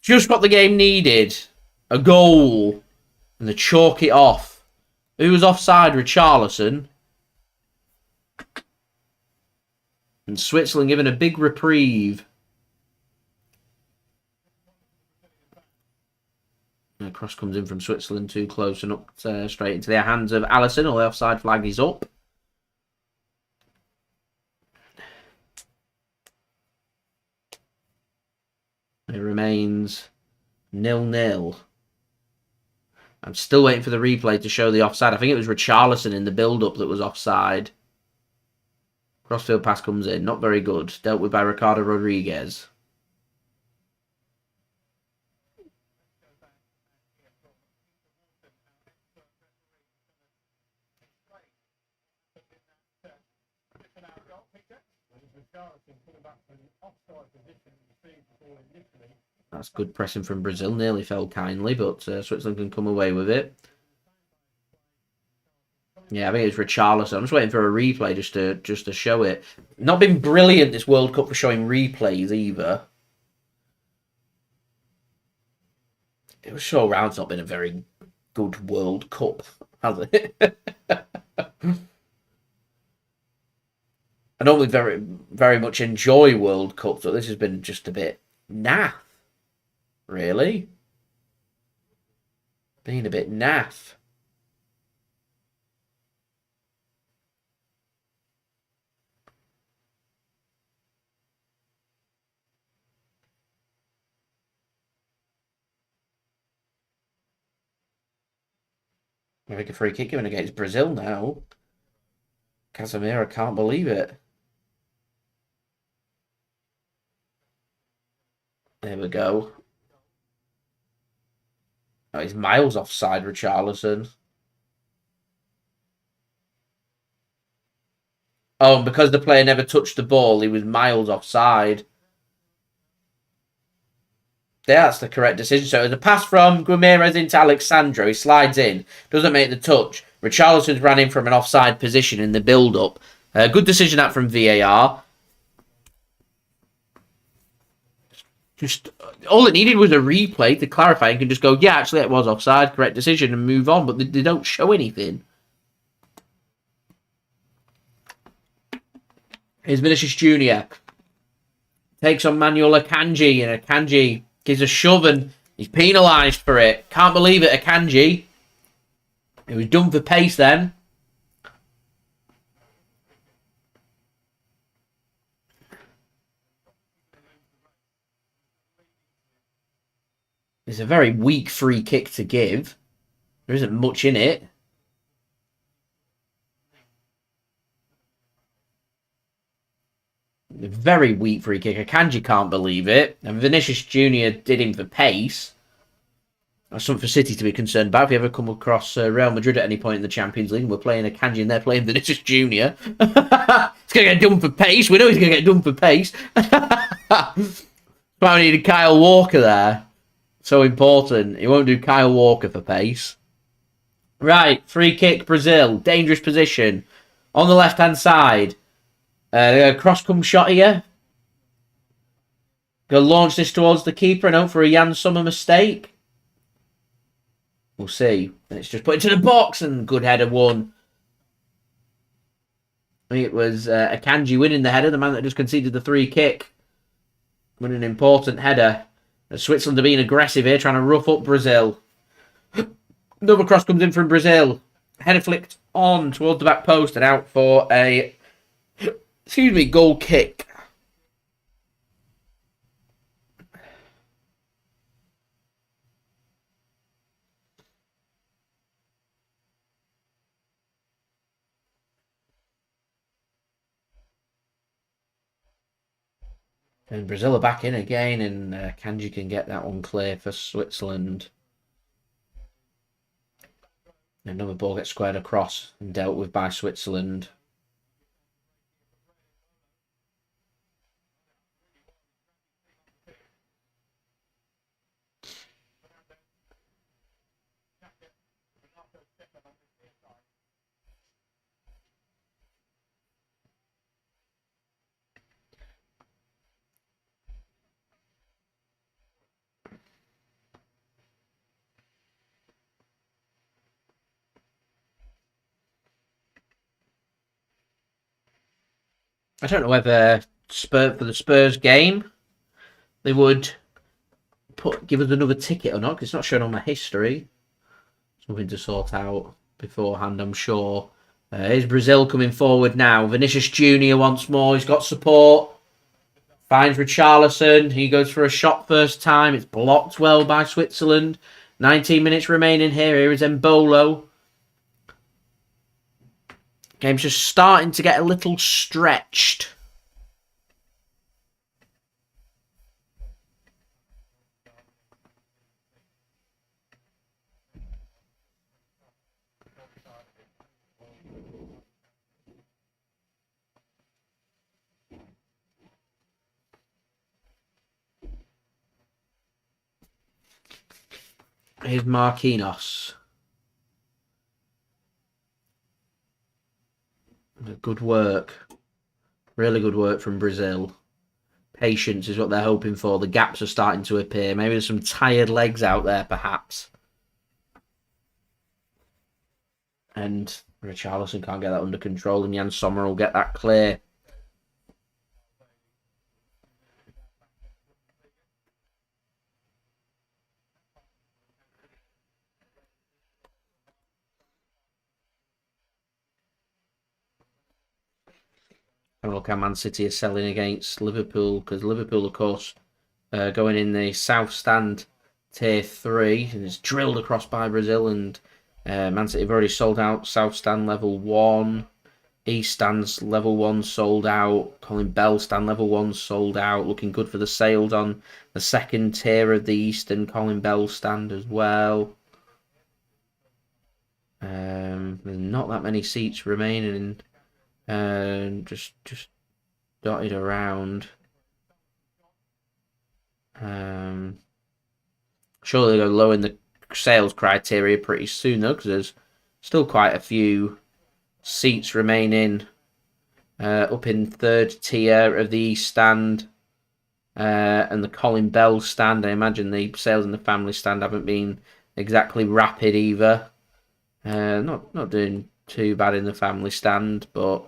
Just what the game needed. A goal. And they chalk it off. Who was offside? Richarlison. And Switzerland given a big reprieve. And the cross comes in from Switzerland too close and up straight into the hands of Allison. All the offside flag is up. It remains 0-0. I'm still waiting for the replay to show the offside. I think it was Richarlison in the build-up that was offside. Crossfield pass comes in. Not very good. Dealt with by Ricardo Rodriguez. That's good pressing from Brazil. Nearly fell kindly, but Switzerland can come away with it. Yeah, I think it's Richarlison. I'm just waiting for a replay just to show it. Not been brilliant this World Cup for showing replays either. It was so around. It's not been a very good World Cup, has it? I normally very much enjoy World Cups, but this has been just a bit naff. Really? Being a bit naff. I think a free kick given against Brazil now. Casemiro can't believe it. There we go. Oh, he's miles offside, Richarlison. Oh, and because the player never touched the ball, he was miles offside. Yeah, that's the correct decision. So it was a pass from Guimaraes into Sandro. He slides in. Doesn't make the touch. Richarlison's ran in from an offside position in the build-up. Good decision that from VAR. Just all it needed was a replay to clarify and can just go, yeah, actually it was offside, correct decision, and move on. But they don't show anything. Here's Vinicus Junior. Takes on Manuel Akanji, and Akanji gives a shove and he's penalised for it. Can't believe it, Akanji. It was done for pace then. It's a very weak free kick to give. There isn't much in it. A very weak free kick. Akanji can't believe it. And Vinicus Junior did him for pace. That's something for City to be concerned about. If you ever come across Real Madrid at any point in the Champions League, we're playing Akanji and they're playing Vinicus Junior. He's going to get done for pace. We know he's going to get done for pace. But we needed Kyle Walker there. So important. He won't do Kyle Walker for pace. Right, free kick, Brazil. Dangerous position. On the left-hand side. Cross-come shot here. Going to launch this towards the keeper and hope for a Yann Sommer mistake. We'll see. And it's just put into the box and good header won. I think it was Akanji winning the header, the man that just conceded the free kick. Winning an important header. Switzerland are being aggressive here, trying to rough up Brazil. Another cross comes in from Brazil. Header flicked on towards the back post and out for a goal kick. And Brazil are back in again, and Kanji can get that one clear for Switzerland. Another ball gets squared across and dealt with by Switzerland. I don't know whether for the Spurs game they would give us another ticket or not, because it's not shown on my history. Something to sort out beforehand, I'm sure. Here's Brazil coming forward now. Vinicus Junior once more. He's got support. Finds Richarlison. He goes for a shot first time. It's blocked well by Switzerland. 19 minutes remaining here. Here is Embolo. Game's just starting to get a little stretched. Here's Marquinhos. Good work. Really good work from Brazil. Patience is what they're hoping for. The gaps are starting to appear. Maybe there's some tired legs out there, perhaps. And Richarlison can't get that under control, and Yann Sommer will get that clear. And look how Man City are selling against Liverpool, because Liverpool, of course, going in the South Stand Tier 3, and it's drilled across by Brazil, and Man City have already sold out South Stand Level 1, East Stands Level 1 sold out, Colin Bell Stand Level 1 sold out, looking good for the sales on the second tier of the Eastern Colin Bell Stand as well. There's not that many seats remaining, and just dotted around. Surely they're lowering the sales criteria pretty soon though, because there's still quite a few seats remaining up in third tier of the East Stand and the Colin Bell Stand. I imagine the sales in the family stand haven't been exactly rapid either. Not doing too bad in the family stand, but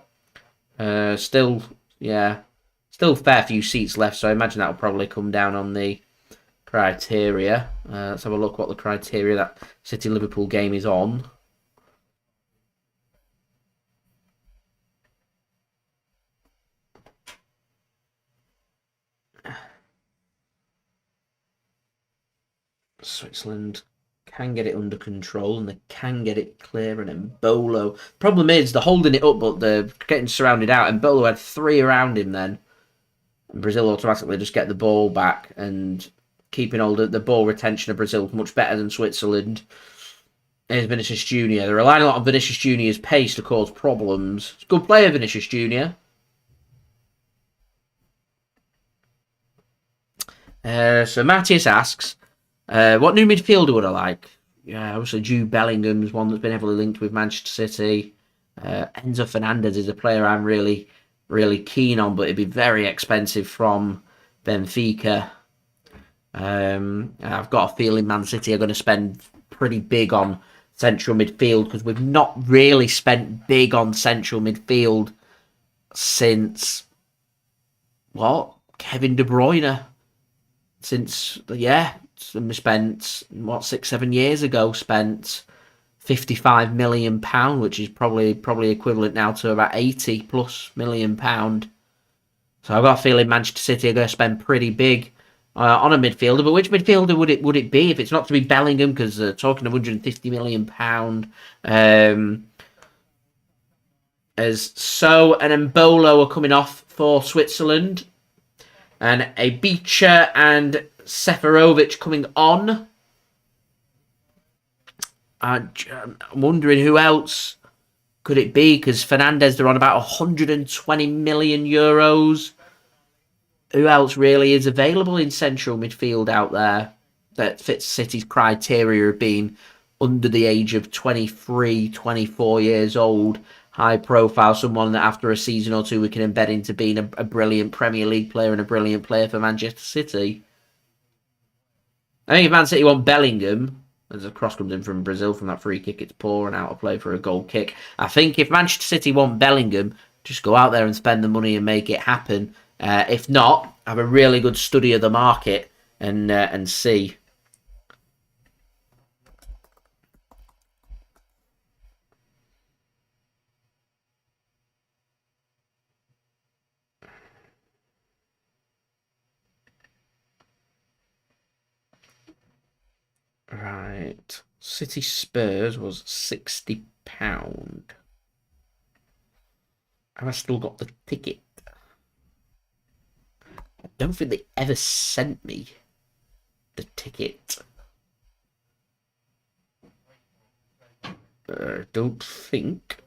still a fair few seats left, so I imagine that'll probably come down on the criteria. Let's have a look what the criteria that City Liverpool game is on. Switzerland can get it under control and they can get it clear, and Embolo. Problem is they're holding it up, but they're getting surrounded out. Embolo had 3 around him then. And Brazil automatically just get the ball back, and keeping hold of the ball retention of Brazil much better than Switzerland. Here's Vinicus Junior. They're relying a lot on Vinicus Junior's pace to cause problems. It's a good player, Vinicus Junior. So Matthias asks, What new midfielder would I like? Yeah, obviously Jude Bellingham's one that's been heavily linked with Manchester City. Enzo Fernandez is a player I'm really, really keen on, but it'd be very expensive from Benfica. I've got a feeling Man City are going to spend pretty big on central midfield because we've not really spent big on central midfield since Kevin De Bruyne. Since we spent 6-7 years ago spent £55 million, which is probably equivalent now to about £80+ million. So I've got a feeling Manchester City are going to spend pretty big on a midfielder. But which midfielder would it be if it's not to be Bellingham? Because talking £150 million. As So and Embolo are coming off for Switzerland, and a Beecher and Seferovic coming on. I'm wondering who else could it be, because Fernandez, they're on about 120 million euros. Who else really is available in central midfield out there that fits City's criteria of being under the age of 23, 24 years old, high profile, someone that after a season or two we can embed into being a brilliant Premier League player and a brilliant player for Manchester City? I think if Man City want Bellingham, as a cross comes in from Brazil from that free kick, it's poor and out of play for a goal kick. I think if Manchester City want Bellingham, just go out there and spend the money and make it happen. If not, have a really good study of the market and see. Right. City Spurs was £60. Have I still got the ticket? I don't think they ever sent me the ticket. Don't think.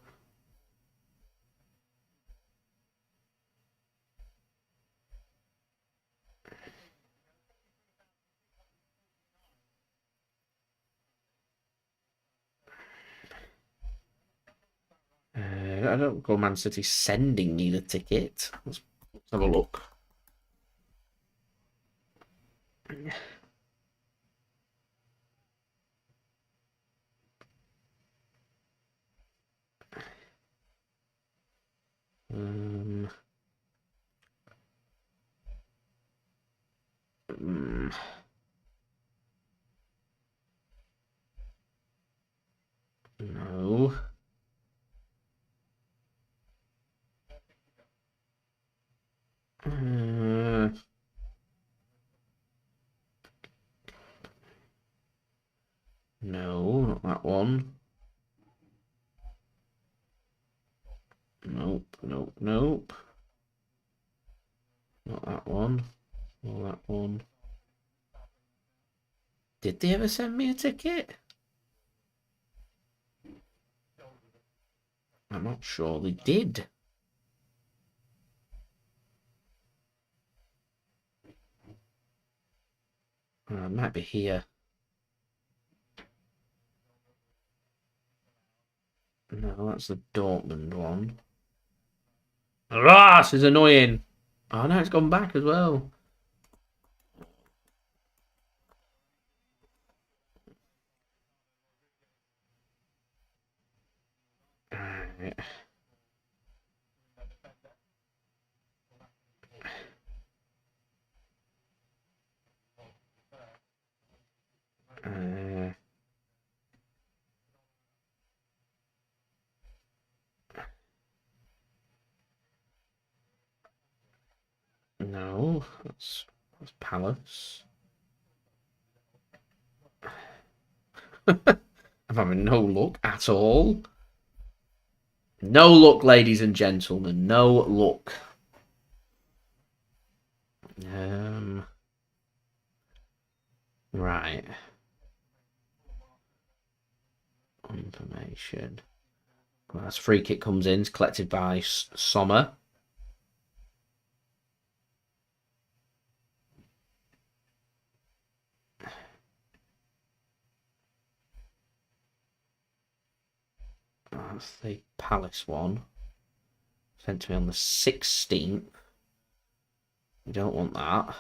I don't recall Man City sending me the ticket. Let's have a look. No. No, not that one. Nope. Not that one. Or that one. Did they ever send me a ticket? I'm not sure they did. It might be here. No, that's the Dortmund one. This is annoying. Oh, no, it's gone back as well. Right. No, that's Palace. I'm having no luck at all. No luck, ladies and gentlemen. No luck. Right. Information. Well, as free kick comes in, it's collected by Sommer. That's the Palace one. Sent to me on the 16th. We don't want that.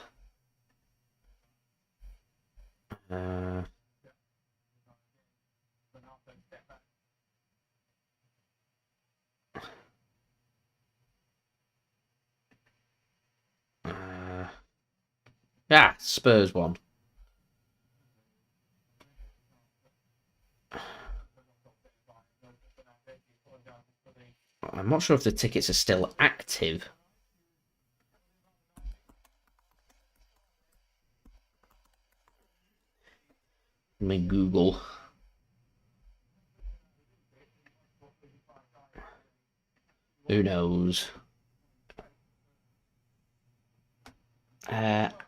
Yeah, Spurs one. I'm not sure if the tickets are still active. Let me Google. Who knows?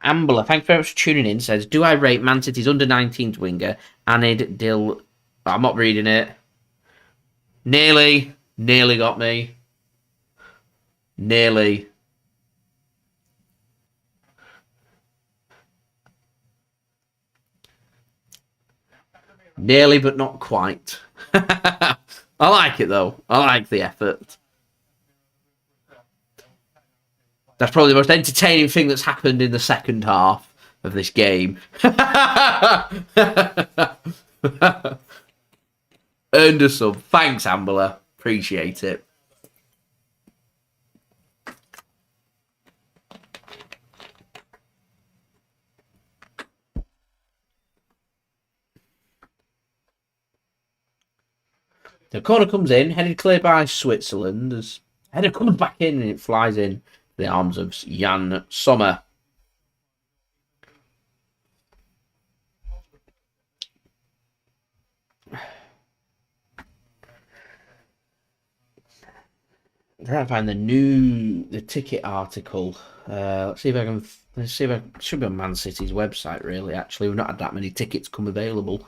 Ambler, thanks very much for tuning in. Says, do I rate Man City's under-19s winger, Anid Dil... I'm not reading it. Nearly got me. Nearly. Nearly, but not quite. I like it, though. I like the effort. That's probably the most entertaining thing that's happened in the second half of this game. Earned a sub. Thanks, Ambler. Appreciate it. The corner comes in, headed clear by Switzerland. As header comes back in and it flies in the arms of Yann Sommer. I'm trying to find the ticket article. Let's see if I can. Let's see if I should be on Man City's website. Really, actually, we've not had that many tickets come available.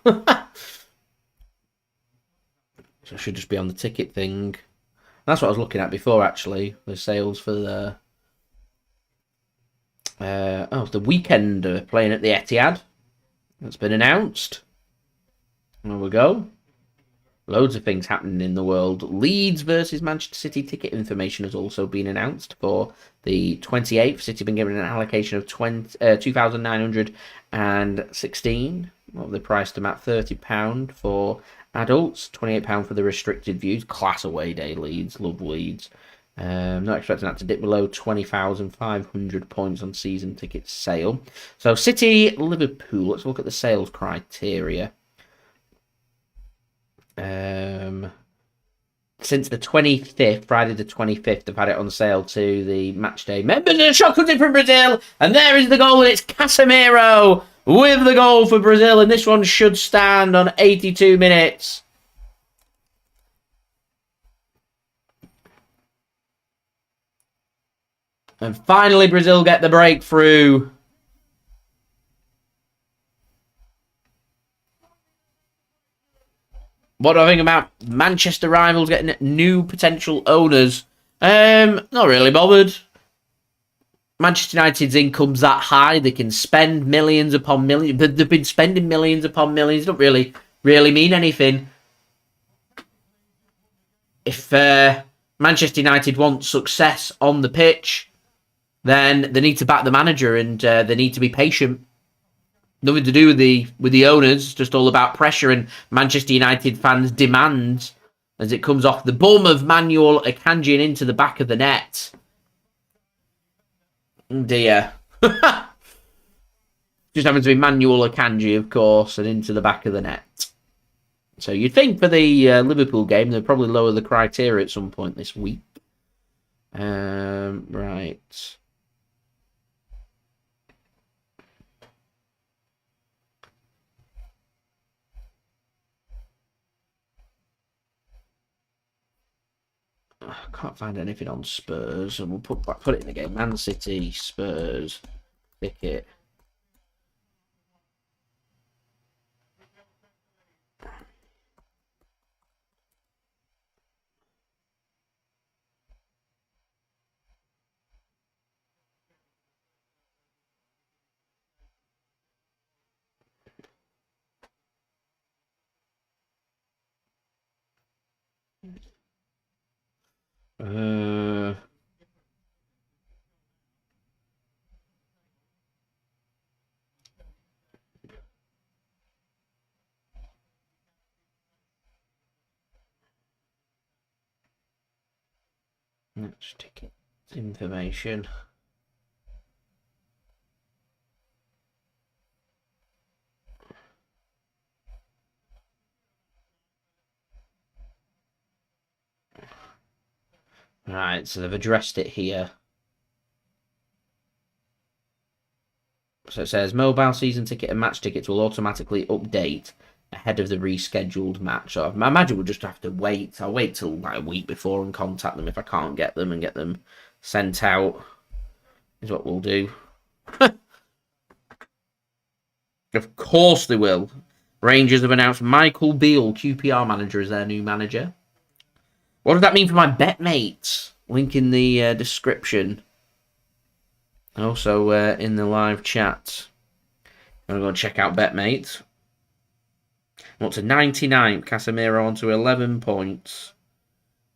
So I should just be on the ticket thing. That's what I was looking at before. Actually, the sales for the the weekend playing at the Etihad. That's been announced. There we go. Loads of things happening in the world. Leeds versus Manchester City ticket information has also been announced for the 28th. City have been given an allocation of 2,916. Well, they're priced them at £30 for adults, £28 for the restricted views. Class away day, Leeds. Love Leeds. Not expecting that to dip below 20,500 points on season ticket sale. So City, Liverpool. Let's look at the sales criteria. Since the 25th, Friday the 25th, they've had it on sale to the matchday members. And a shot comes in from Brazil, and there is the goal, and it's Casemiro with the goal for Brazil, and this one should stand on 82 minutes. And finally, Brazil get the breakthrough. What do I think about Manchester rivals getting new potential owners? Not really bothered. Manchester United's income's that high. They can spend millions upon millions. They've been spending millions upon millions. It don't really mean anything. If Manchester United want success on the pitch, then they need to back the manager and they need to be patient. Nothing to do with the owners, just all about pressure and Manchester United fans' demands as it comes off the bum of Manuel Akanji and into the back of the net. Oh dear. Just happens to be Manuel Akanji, of course, and into the back of the net. So you'd think for the Liverpool game, they'll probably lower the criteria at some point this week. Right. I can't find anything on Spurs, and we'll put it in the game. Man City, Spurs, ticket. Uh, let's take it. Information. Right, so they've addressed it here. So it says mobile season ticket and match tickets will automatically update ahead of the rescheduled match. So I imagine we'll just have to wait. I'll wait till like a week before and contact them if I can't get them and get them sent out. Is what we'll do. Of course they will. Rangers have announced Michael Beale, QPR manager, as their new manager. What does that mean for my bet mates? Link in the description. Also in the live chat. I'm going to go and check out BetMate. I'm up to 99. Casemiro on to 11 points.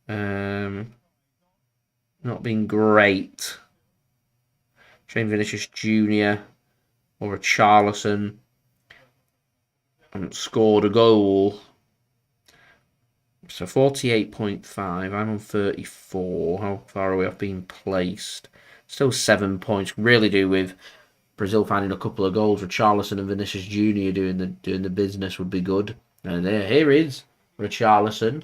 Not been great. Shane Vinicus Junior or Richarlison. Haven't scored a goal. So 48.5. I'm on 34. How far are we off being placed? Still 7 points. Really do with Brazil finding a couple of goals. Richarlison and Vinicus Junior doing the business would be good. And here is Richarlison.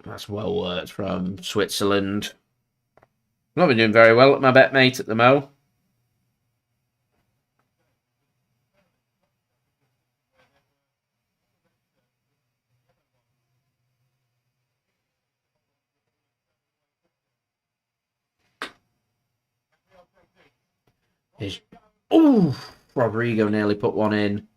That's well worked from Switzerland. Not been doing very well at my bet mate at the mo. Oh, Rodrygo nearly put one in.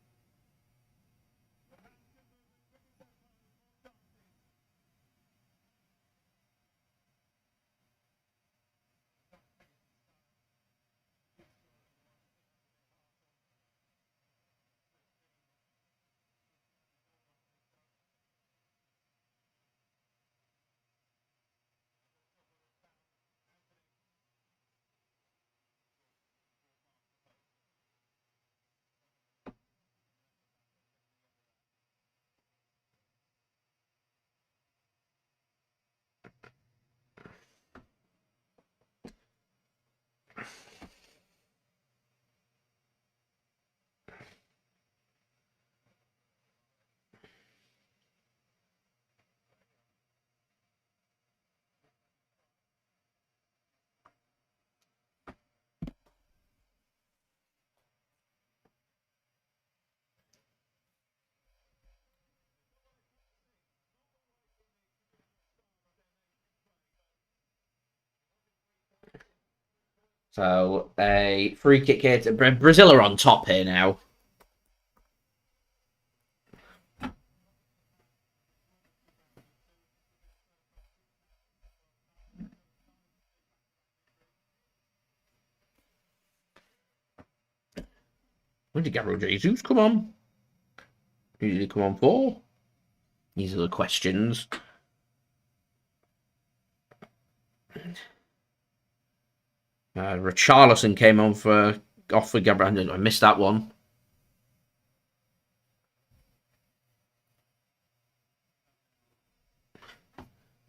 So a free kick here. Brazil are on top here now. When did Gabriel Jesus come on? Who did he come on for? These are the questions. Richarlison came on off for Gabriel. I missed that one.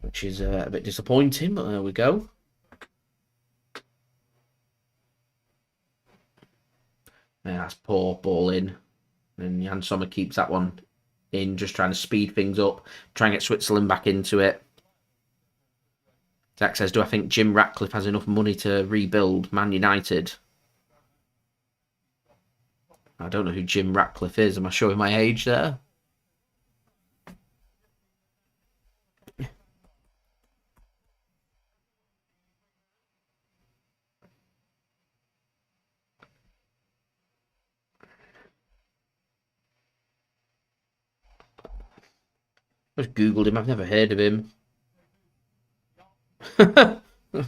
Which is a bit disappointing, but there we go. Yeah, that's poor ball in. And Yann Sommer keeps that one in, just trying to speed things up, try and get Switzerland back into it. Zach says, do I think Jim Ratcliffe has enough money to rebuild Man United? I don't know who Jim Ratcliffe is. Am I showing my age there? I just Googled him. I've never heard of him.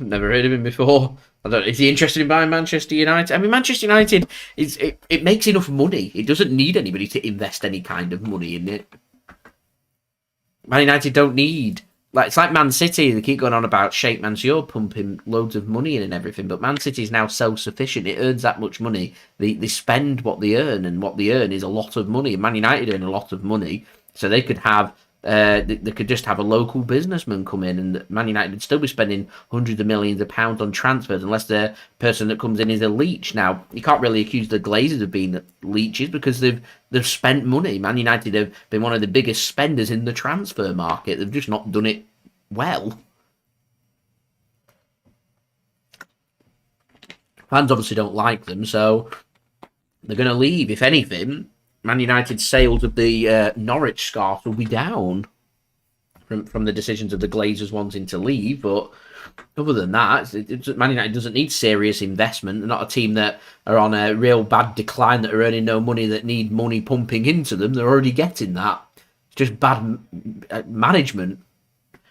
I've never heard of him before. I don't. Is he interested in buying Manchester United? I mean, Manchester United it makes enough money. It doesn't need anybody to invest any kind of money in it. Man United don't need. It's like Man City. They keep going on about Sheikh Mansour pumping loads of money in and everything, but Man City is now self-sufficient. It earns that much money. They spend what they earn, and what they earn is a lot of money. And Man United earn a lot of money, so they could have. They could just have a local businessman come in, and Man United would still be spending hundreds of millions of pounds on transfers, unless the person that comes in is a leech. Now, you can't really accuse the Glazers of being leeches because they've spent money. Man United have been one of the biggest spenders in the transfer market. They've just not done it well. Fans obviously don't like them, so they're going to leave. If anything, Man United's sales of the Norwich scarf will be down from the decisions of the Glazers wanting to leave. But other than that, Man United doesn't need serious investment. They're not a team that are on a real bad decline, that are earning no money, that need money pumping into them. They're already getting that. It's just bad management,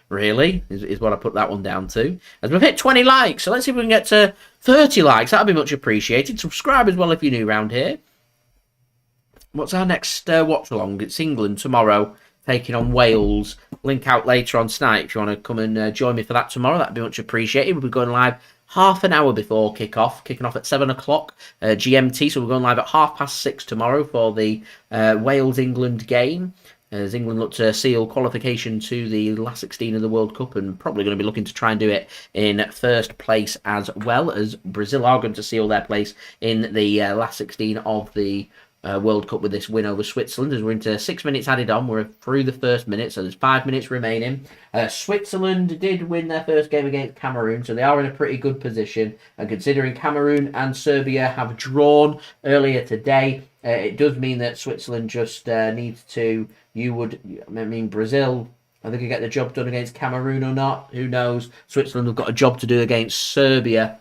really, is what I put that one down to. As we've hit 20 likes, so let's see if we can get to 30 likes. That'd be much appreciated. Subscribe as well if you're new around here. What's our next watch along? It's England tomorrow, taking on Wales. Link out later on tonight if you want to come and join me for that tomorrow. That'd be much appreciated. We'll be going live half an hour before kickoff, kicking off at 7 o'clock GMT. So we're going live at 6:30 tomorrow for the Wales-England game, as England look to seal qualification to the last 16 of the World Cup, and probably going to be looking to try and do it in first place, as well as Brazil are going to seal their place in the last 16 of the World Cup with this win over Switzerland. As we're into 6 minutes added on, we're through the first minute, so there's 5 minutes remaining. Switzerland did win their first game against Cameroon, so they are in a pretty good position. And considering Cameroon and Serbia have drawn earlier today, it does mean that Switzerland just needs to. Brazil, are they going to get the job done against Cameroon or not? Who knows? Switzerland have got a job to do against Serbia.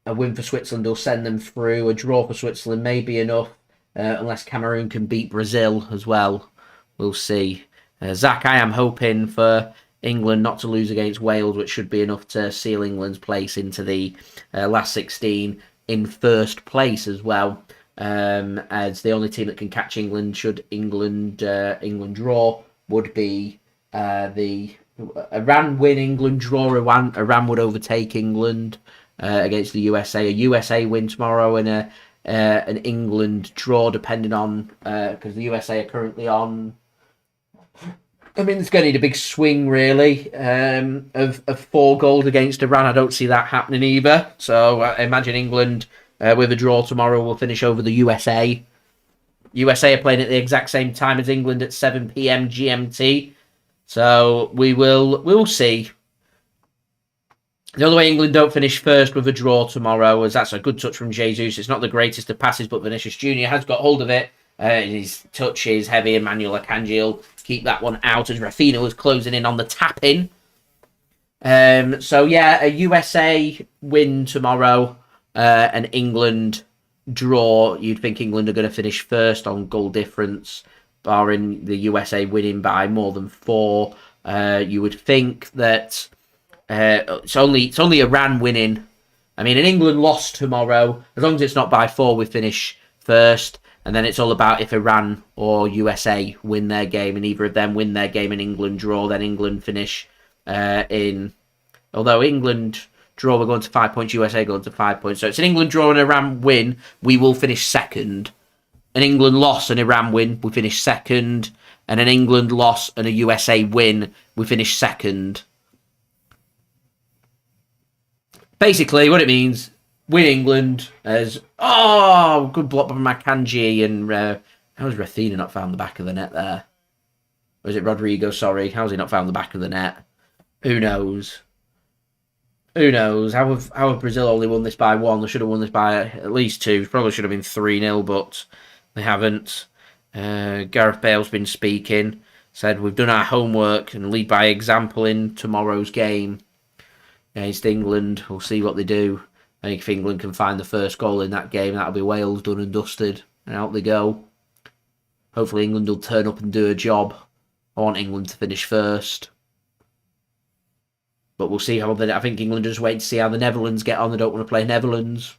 A win for Switzerland will send them through. A draw for Switzerland may be enough, unless Cameroon can beat Brazil as well. We'll see. Zach, I am hoping for England not to lose against Wales, which should be enough to seal England's place into the last 16 in first place as well. As the only team that can catch England, should England draw, would be the Iran win. England draw, Iran would overtake England against the USA. A USA win tomorrow and an England draw, depending on because the USA are currently on. I mean, it's going to need a big swing, really, of 4 goals against Iran. I don't see that happening either. So I imagine England, with a draw tomorrow, will finish over the USA. USA are playing at the exact same time as England at 7 p.m. GMT. So we'll see. The other way England don't finish first with a draw tomorrow, as that's a good touch from Jesus. It's not the greatest of passes, but Vinicus Junior has got hold of it. His touch is heavy, and Manuel Akanji will keep that one out as Raphina was closing in on the tap-in. So yeah, a USA win tomorrow, an England draw. You'd think England are going to finish first on goal difference, barring the USA winning by more than 4. You would think that it's only Iran winning. I mean, an England loss tomorrow, as long as it's not by 4, we finish first. And then it's all about if Iran or USA win their game, and either of them win their game and England draw, then England finish in. Although England draw, we're going to 5 points, USA going to 5 points. So it's an England draw and Iran win, we will finish second. An England loss and Iran win, we finish second. And an England loss and a USA win, we finish second. Basically, what it means, win England as, good block by Akanji, and how has Raphina not found the back of the net there? Or is it Rodrygo, sorry? How has he not found the back of the net? Who knows? Who knows? How have Brazil only won this by 1? They should have won this by at least 2. Probably should have been 3-0, but they haven't. Gareth Bale's been speaking, said we've done our homework and lead by example in tomorrow's game against England. We'll see what they do. I think if England can find the first goal in that game, that'll be Wales done and dusted. And out they go. Hopefully England will turn up and do a job. I want England to finish first. But we'll see how I think England just wait to see how the Netherlands get on. They don't want to play Netherlands.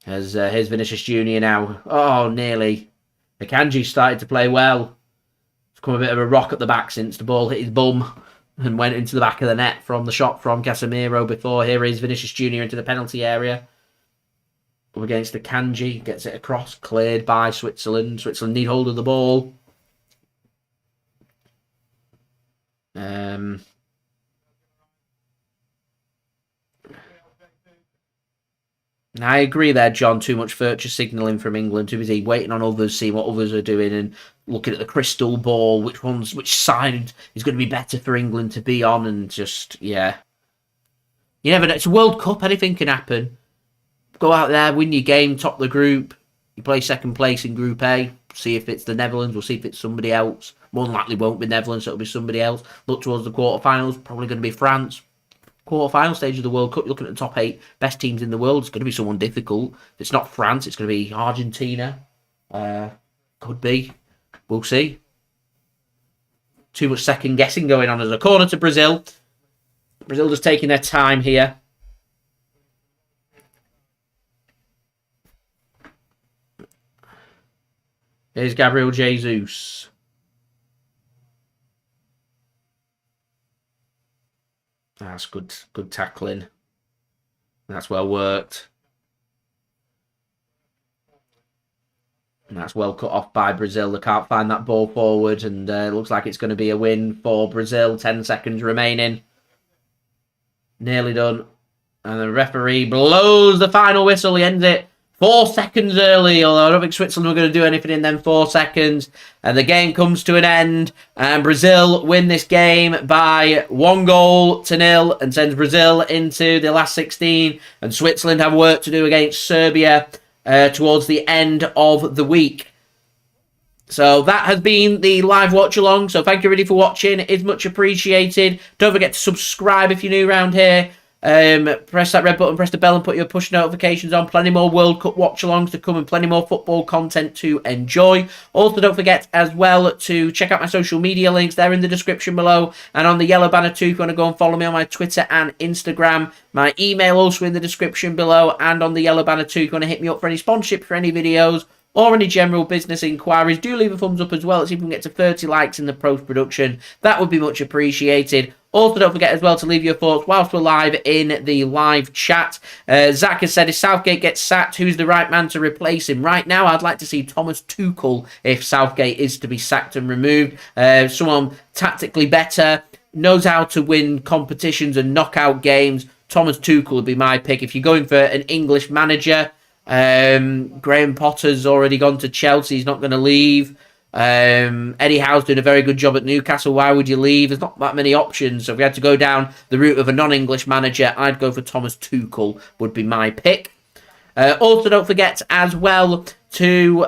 As here's Vinicus Junior now. Oh, nearly. Akanji started to play well. It's come a bit of a rock at the back since the ball hit his bum and went into the back of the net from the shot from Casemiro before. Here is Vinicus Junior into the penalty area. Up against Akanji. Gets it across. Cleared by Switzerland. Switzerland need hold of the ball. I agree there, John. Too much virtue signalling from England. Too busy waiting on others, seeing what others are doing, and looking at the crystal ball, which side is going to be better for England to be on, and just, yeah. You never know. It's a World Cup. Anything can happen. Go out there, win your game, top the group. You play second place in Group A. See if it's the Netherlands. We'll see if it's somebody else. More than likely won't be Netherlands. So it'll be somebody else. Look towards the quarterfinals. Probably going to be France. Quarter-final stage of the World Cup, you're looking at the top 8 best teams in the world. It's going to be someone difficult. If it's not France, it's going to be Argentina. Could be. We'll see. Too much second guessing going on as a corner to Brazil. Brazil just taking their time here. Here's Gabriel Jesus. That's good tackling. That's well worked. And that's well cut off by Brazil. They can't find that ball forward, and it looks like it's going to be a win for Brazil. 10 seconds remaining. Nearly done. And the referee blows the final whistle. He ends it 4 seconds early, although I don't think Switzerland were going to do anything in them 4 seconds. And the game comes to an end. And Brazil win this game by 1-0 and sends Brazil into the last 16. And Switzerland have work to do against Serbia towards the end of the week. So that has been the live watch along. So thank you really for watching. It is much appreciated. Don't forget to subscribe if you're new around here. Press that red button, press the bell and put your push notifications on. Plenty more World Cup watch-alongs to come and plenty more football content to enjoy. Also, don't forget as well to check out my social media links. They're in the description below and on the yellow banner too if you want to go and follow me on my Twitter and Instagram. My email also in the description below and on the yellow banner too if you want to hit me up for any sponsorship for any videos or any general business inquiries. Do leave a thumbs up as well. Let's see if we can get to 30 likes in the post-production. That would be much appreciated. Also, don't forget as well to leave your thoughts whilst we're live in the live chat. Zach has said, if Southgate gets sacked, who's the right man to replace him? Right now, I'd like to see Thomas Tuchel if Southgate is to be sacked and removed. Someone tactically better, knows how to win competitions and knockout games. Thomas Tuchel would be my pick. If you're going for an English manager, Graham Potter's already gone to Chelsea. He's not going to leave. Eddie Howe's doing a very good job at Newcastle. Why would you leave? There's not that many options. So if we had to go down the route of a non-English manager, I'd go for Thomas Tuchel would be my pick. Also, don't forget as well to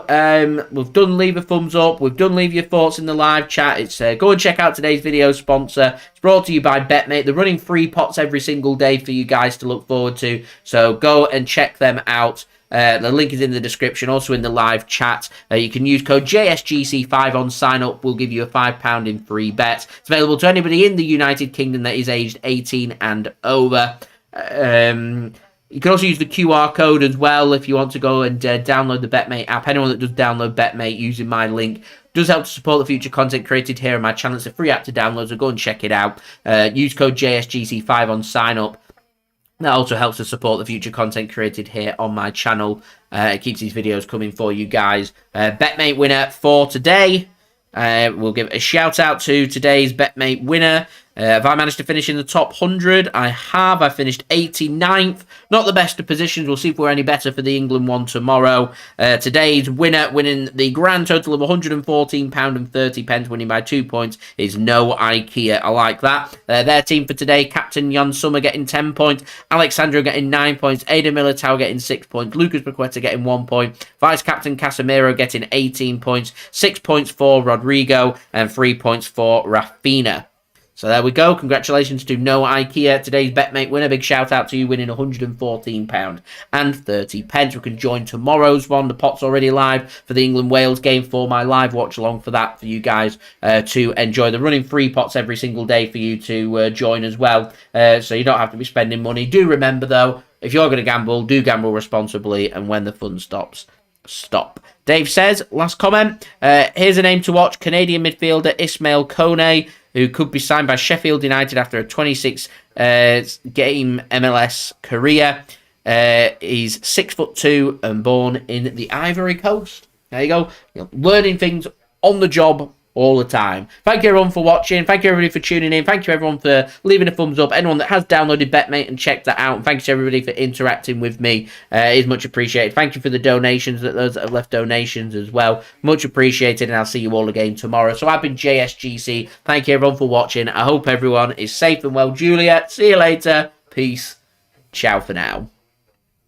we've done leave a thumbs up. We've done leave your thoughts in the live chat. It's go and check out today's video sponsor. It's brought to you by BetMate. They're running free pots every single day for you guys to look forward to. So go and check them out. The link is in the description, also in the live chat. You can use code JSGC5 on sign up. We'll give you a £5 in free bets. It's available to anybody in the United Kingdom that is aged 18 and over. You can also use the QR code as well if you want to go and download the BetMate app. Anyone that does download BetMate using my link does help to support the future content created here on my channel. It's a free app to download, so go and check it out. Use code JSGC5 on sign up. That also helps to support the future content created here on my channel. It keeps these videos coming for you guys. BetMate winner for today. We'll give a shout out to today's BetMate winner. Have I managed to finish in the top 100? I have. I finished 89th. Not the best of positions. We'll see if we're any better for the England one tomorrow. Today's winner, winning the grand total of £114.30, winning by 2 points, is No IKEA. I like that. Their team for today, Captain Yann Sommer getting 10 points, Alex Sandro getting 9 points, Eder Militao getting 6 points, Lucas Paqueta getting 1 point, Vice-Captain Casemiro getting 18 points, 6 points for Rodrygo, and 3 points for Raphina. So there we go. Congratulations to No IKEA, today's BetMate winner. Big shout out to you, winning £114.30. We can join tomorrow's one. The pot's already live for the England-Wales game for my live watch along for that for you guys to enjoy. The running free pots every single day for you to join as well. So you don't have to be spending money. Do remember though, if you're going to gamble, do gamble responsibly, and when the fun stops, stop. Dave says, last comment, here's a name to watch, Canadian midfielder Ismail Kone, who could be signed by Sheffield United after a 26 game MLS career. He's 6'2" and born in the Ivory Coast. There you go. Learning things on the job all the time. Thank you everyone for watching. Thank you everybody for tuning in. Thank you everyone for leaving a thumbs up. Anyone that has downloaded BetMate and checked that out. And thanks to everybody for interacting with me. It is much appreciated. Thank you for the donations, those that have left donations as well. Much appreciated, and I'll see you all again tomorrow. So I've been JSGC. Thank you everyone for watching. I hope everyone is safe and well. Juliet, see you later. Peace. Ciao for now.